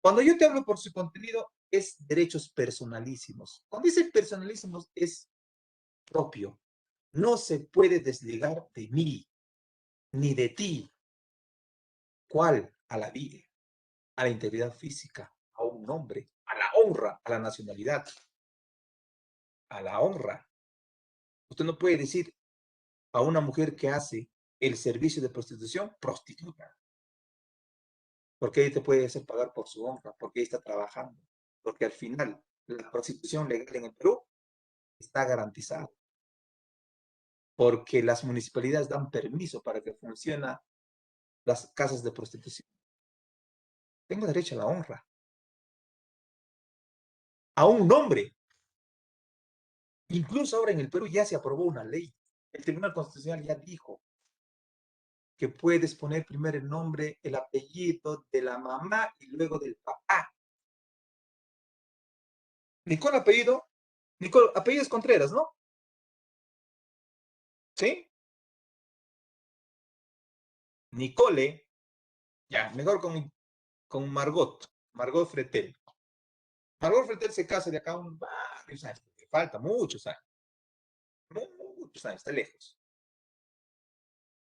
Cuando yo te hablo por su contenido, es derechos personalísimos. Cuando dice personalísimos, es propio. No se puede desligar de mí, ni de ti. ¿Cuál? A la vida, a la integridad física, a un nombre, a la honra, a la nacionalidad, a la honra. Usted no puede decir a una mujer que hace el servicio de prostitución, prostituta. Porque ella te puede hacer pagar por su honra, porque ella está trabajando. Porque al final, la prostitución legal en el Perú está garantizada. Porque las municipalidades dan permiso para que funcionen las casas de prostitución. Tengo derecho a la honra. A un nombre. Incluso ahora en el Perú ya se aprobó una ley. El Tribunal Constitucional ya dijo que puedes poner primero el nombre, el apellido de la mamá y luego del papá. Nicole apellido es Contreras, ¿no? ¿Sí? Nicole, ya, mejor con Margot Fretel. Margot Fretel se casa de acá a un varios años, falta muchos años. Muchos años, está lejos.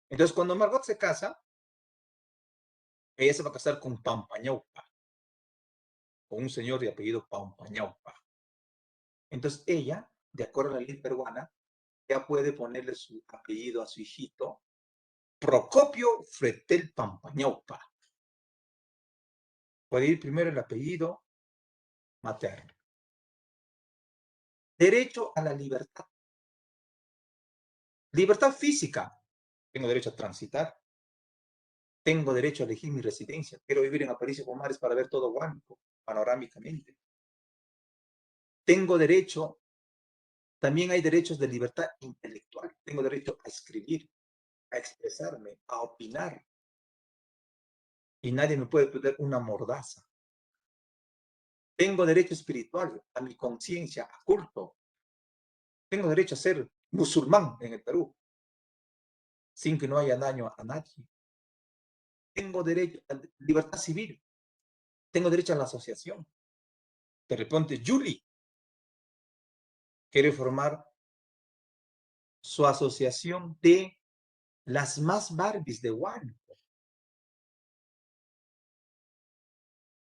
Entonces, cuando Margot se casa, ella se va a casar con Pampañaupa, con un señor de apellido Pampañaupa. Entonces, ella, de acuerdo a la ley peruana, ya puede ponerle su apellido a su hijito, Procopio Fretel Pampañaupa. Puede ir primero el apellido materno. Derecho a la libertad. Libertad física. Tengo derecho a transitar. Tengo derecho a elegir mi residencia. Quiero vivir en Aparicio Pomares para ver todo Huánuco, panorámicamente. Tengo derecho, también hay derechos de libertad intelectual. Tengo derecho a escribir, a expresarme, a opinar. Y nadie me puede poner una mordaza. Tengo derecho espiritual, a mi conciencia, a culto. Tengo derecho a ser musulmán en el Perú, sin que no haya daño a nadie. Tengo derecho a libertad civil. Tengo derecho a la asociación. De repente, Julie quiere formar su asociación de las más Barbies de Huánuco.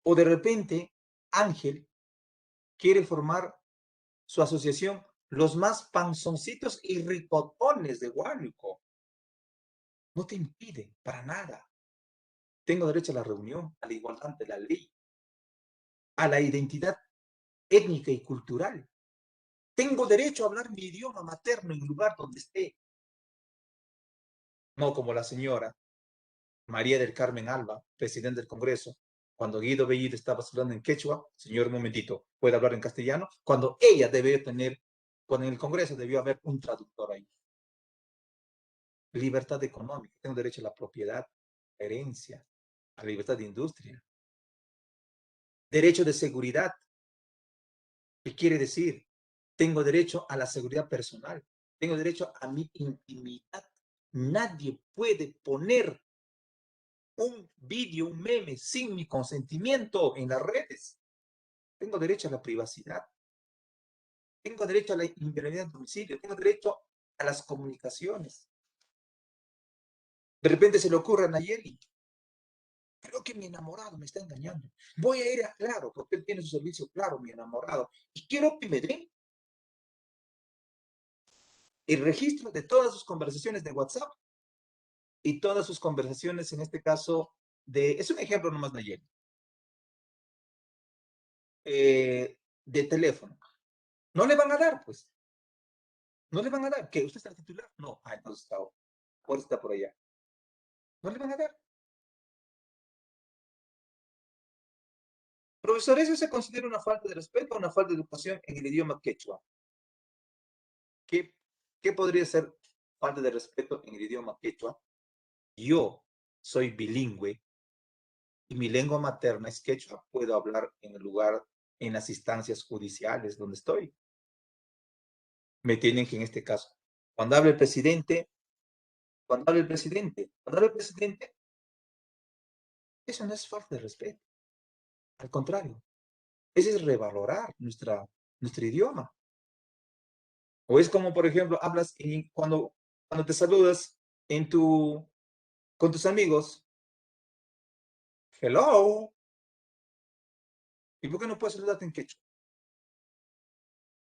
O de repente, Ángel quiere formar su asociación los más panzoncitos y ricotones de Huánuco. No te impide para nada. Tengo derecho a la reunión, a la igualdad de la ley, a la identidad étnica y cultural. Tengo derecho a hablar mi idioma materno en el lugar donde esté. No como la señora María del Carmen Alba, presidente del Congreso, cuando Guido Bellido estaba hablando en quechua, señor, un momentito, ¿puede hablar en castellano? Cuando ella debe tener, cuando en el Congreso debió haber un traductor ahí. Libertad económica, tengo derecho a la propiedad, herencia, a la libertad de industria. Derecho de seguridad, ¿qué quiere decir? Tengo derecho a la seguridad personal, tengo derecho a mi intimidad. Nadie puede poner un vídeo, un meme sin mi consentimiento en las redes. Tengo derecho a la privacidad. Tengo derecho a la inviolabilidad del domicilio. Tengo derecho a las comunicaciones. De repente se le ocurre a Nayeli. Creo que mi enamorado me está engañando. Voy a ir a Claro, porque él tiene su servicio Claro, mi enamorado. Y quiero que me den el registro de todas sus conversaciones de WhatsApp y todas sus conversaciones, en este caso, es un ejemplo nomás, Nayeli. De teléfono. No le van a dar, pues. No le van a dar. ¿Qué? ¿Usted está el titular? No. Ah, entonces está, por está por allá. No le van a dar. Profesor, ¿eso se considera una falta de respeto o una falta de educación en el idioma quechua? ¿Qué podría ser falta de respeto en el idioma quechua? Yo soy bilingüe y mi lengua materna es quechua. Puedo hablar en el lugar, en las instancias judiciales donde estoy. Me tienen que, en este caso, cuando hable el presidente, eso no es falta de respeto. Al contrario, ese es revalorar nuestro idioma. O es como, por ejemplo, hablas cuando te saludas con tus amigos. Hello. ¿Y por qué no puedes saludarte en quechua?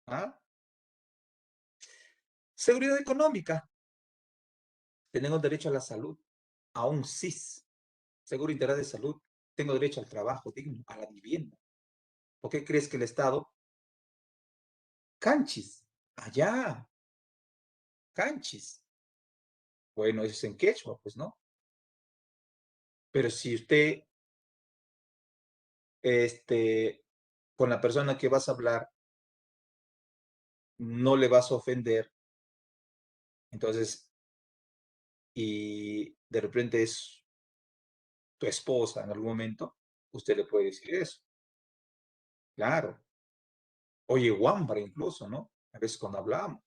¿Ah? Seguridad económica. Tenemos derecho a la salud, a un SIS, Seguro Integral de Salud. Tengo derecho al trabajo digno, a la vivienda. ¿Por qué crees que el Estado? Canchis. Allá. Canchis. Bueno, eso es en quechua, pues, ¿no? Pero si usted, con la persona que vas a hablar, no le vas a ofender, entonces, y de repente es tu esposa en algún momento, usted le puede decir eso. Claro. Oye, Wambra incluso, ¿no? A veces cuando hablamos.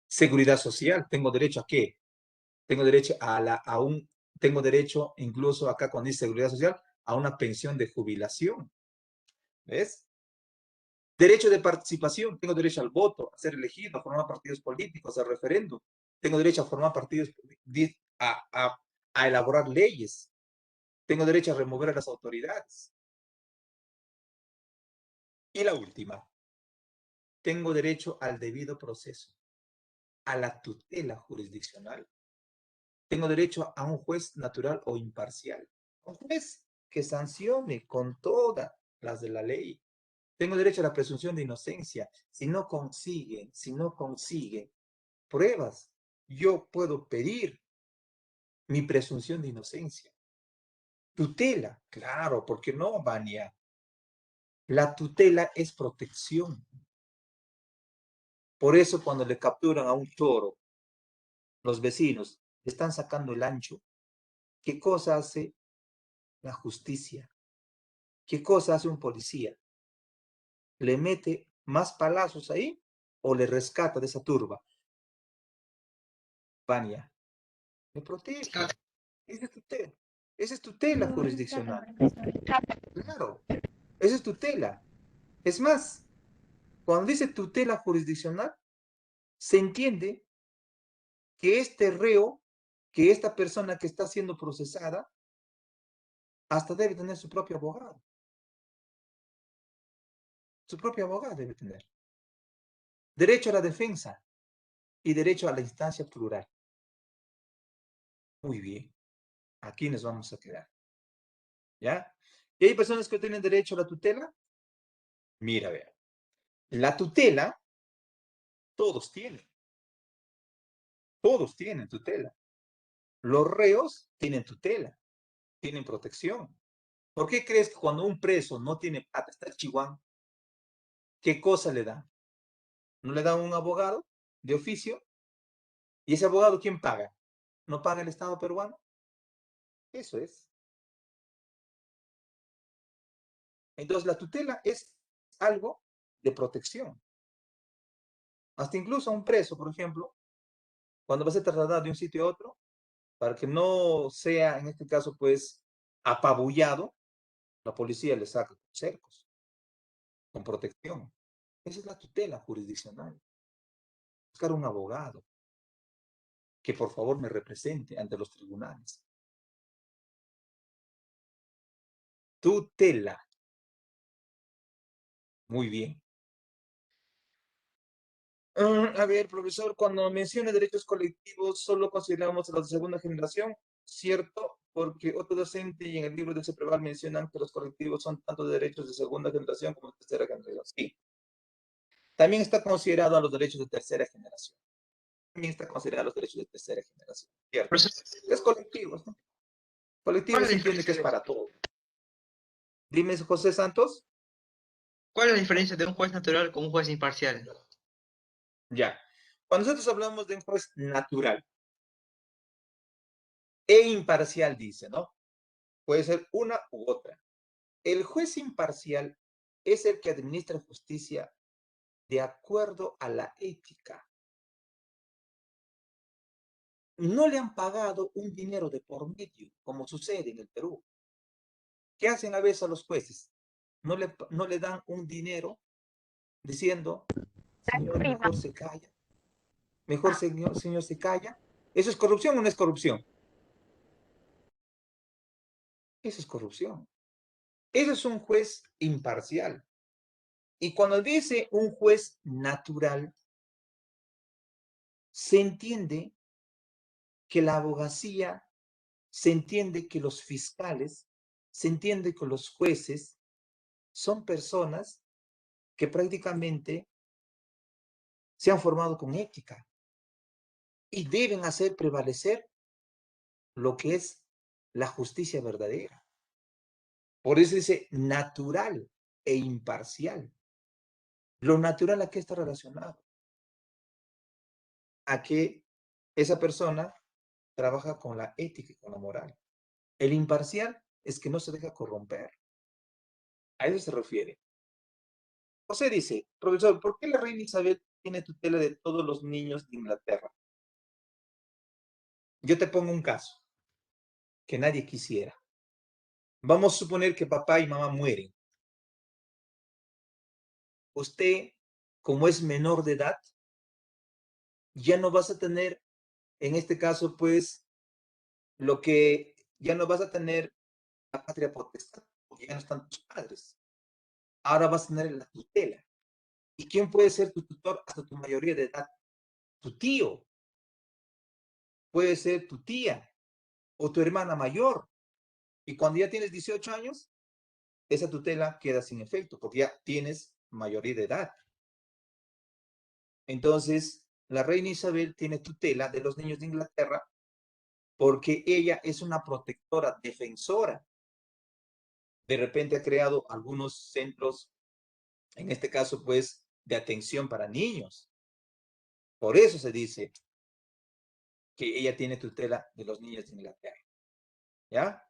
Seguridad social, ¿tengo derecho a qué? Tengo derecho tengo derecho incluso acá cuando dice seguridad social, a una pensión de jubilación. ¿Ves? Derecho de participación, tengo derecho al voto, a ser elegido, a formar partidos políticos, a referéndum. Tengo derecho a formar partidos, a elaborar leyes. Tengo derecho a remover a las autoridades. Y la última, tengo derecho al debido proceso, a la tutela jurisdiccional. Tengo derecho a un juez natural o imparcial, un juez que sancione con todas las de la ley. Tengo derecho a la presunción de inocencia. Si no consigue pruebas, yo puedo pedir mi presunción de inocencia. Tutela, claro, ¿por qué no, Vania? La tutela es protección. Por eso cuando le capturan a un toro, los vecinos le están sacando el ancho. ¿Qué cosa hace la justicia? ¿Qué cosa hace un policía? ¿Le mete más palazos ahí o le rescata de esa turba? Vania, le protege. Esa es tutela jurisdiccional. Claro, esa es tutela. Es más, cuando dice tutela jurisdiccional, se entiende que este reo, que esta persona que está siendo procesada, hasta debe tener su propio abogado. Su propio abogado debe tener. Derecho a la defensa y derecho a la instancia plural. Muy bien. Aquí nos vamos a quedar. ¿Ya? ¿Y hay personas que tienen derecho a la tutela? Mira, vea. La tutela, todos tienen. Todos tienen tutela. Los reos tienen tutela, tienen protección. ¿Por qué crees que cuando un preso no tiene plata, está chihuahua, qué cosa le dan? ¿No le dan un abogado de oficio? ¿Y ese abogado quién paga? ¿No paga el Estado peruano? Eso es. Entonces la tutela es algo de protección. Hasta incluso a un preso, por ejemplo, cuando va a ser trasladado de un sitio a otro, para que no sea, en este caso, pues, apabullado, la policía le saca con cercos, con protección. Esa es la tutela jurisdiccional. Buscar un abogado que por favor me represente ante los tribunales. Tutela. Muy bien. A ver, profesor, cuando menciona derechos colectivos, solo consideramos a los de segunda generación, ¿cierto? Porque otro docente y en el libro de CEPREVAL mencionan que los colectivos son tanto de derechos de segunda generación como de tercera generación. Sí. También está considerado a los derechos de tercera generación. También está considerado a los derechos de tercera generación. ¿Cierto? Es colectivos, ¿no? Colectivos se entiende que es para todo. Dime, José Santos. ¿Cuál es la diferencia de un juez natural con un juez imparcial? Ya. Cuando nosotros hablamos de un juez natural e imparcial, dice, ¿no? Puede ser una u otra. El juez imparcial es el que administra justicia de acuerdo a la ética. No le han pagado un dinero de por medio, como sucede en el Perú. ¿Qué hacen a veces a los jueces? No le dan un dinero diciendo, señor, mejor se calla. Mejor, señor, se calla. ¿Eso es corrupción o no es corrupción? Eso es corrupción. Eso es un juez imparcial. Y cuando dice un juez natural, se entiende que la abogacía, se entiende que los fiscales, se entiende que los jueces son personas que prácticamente se han formado con ética y deben hacer prevalecer lo que es la justicia verdadera. Por eso dice natural e imparcial. Lo natural, ¿a qué está relacionado? A que esa persona trabaja con la ética y con la moral. El imparcial es que no se deja corromper. A eso se refiere. José dice, profesor, ¿por qué la reina Isabel tiene tutela de todos los niños de Inglaterra? Yo te pongo un caso que nadie quisiera. Vamos a suponer que papá y mamá mueren. Usted, como es menor de edad, ya no vas a tener, en este caso, pues, ya no vas a tener la patria potestad, porque ya no están tus padres. Ahora vas a tener la tutela. ¿Y quién puede ser tu tutor hasta tu mayoría de edad? Tu tío. Puede ser tu tía o tu hermana mayor. Y cuando ya tienes 18 años, esa tutela queda sin efecto, porque ya tienes mayoría de edad. Entonces, la reina Isabel tiene tutela de los niños de Inglaterra porque ella es una protectora, defensora. De repente ha creado algunos centros, en este caso, pues, de atención para niños. Por eso se dice que ella tiene tutela de los niños de Inglaterra. ¿Ya?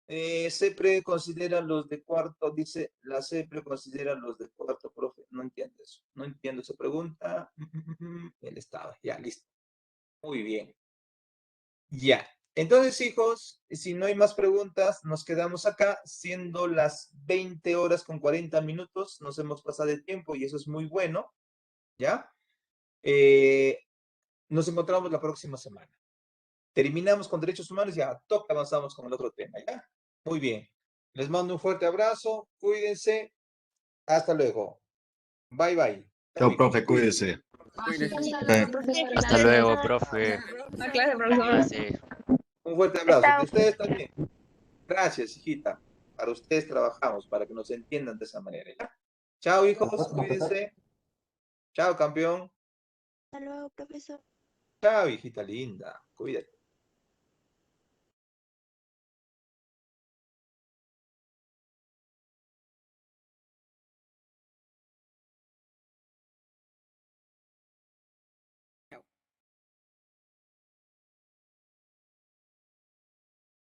CEPRE considera los de cuarto, dice, la CEPRE considera los de cuarto, profe. No entiendo eso. No entiendo esa pregunta. Él estaba, ya, listo. Muy bien. Ya. Entonces, hijos, si no hay más preguntas, nos quedamos acá, siendo las 20 horas con 40 minutos. Nos hemos pasado de tiempo y eso es muy bueno. ¿Ya? Nos encontramos la próxima semana. Terminamos con derechos humanos y ya avanzamos con el otro tema, ¿ya? Muy bien. Les mando un fuerte abrazo. Cuídense. Hasta luego. Bye, bye. Chao, profe, cuídese. Hasta luego, profe. Clase, profesor. Sí. Un fuerte abrazo. De ustedes también. Gracias, hijita. Para ustedes trabajamos, para que nos entiendan de esa manera, ¿ya? Chao, hijos, cuídense. Chao, campeón. Hasta luego, profesor. Chao, hijita linda. Cuídate.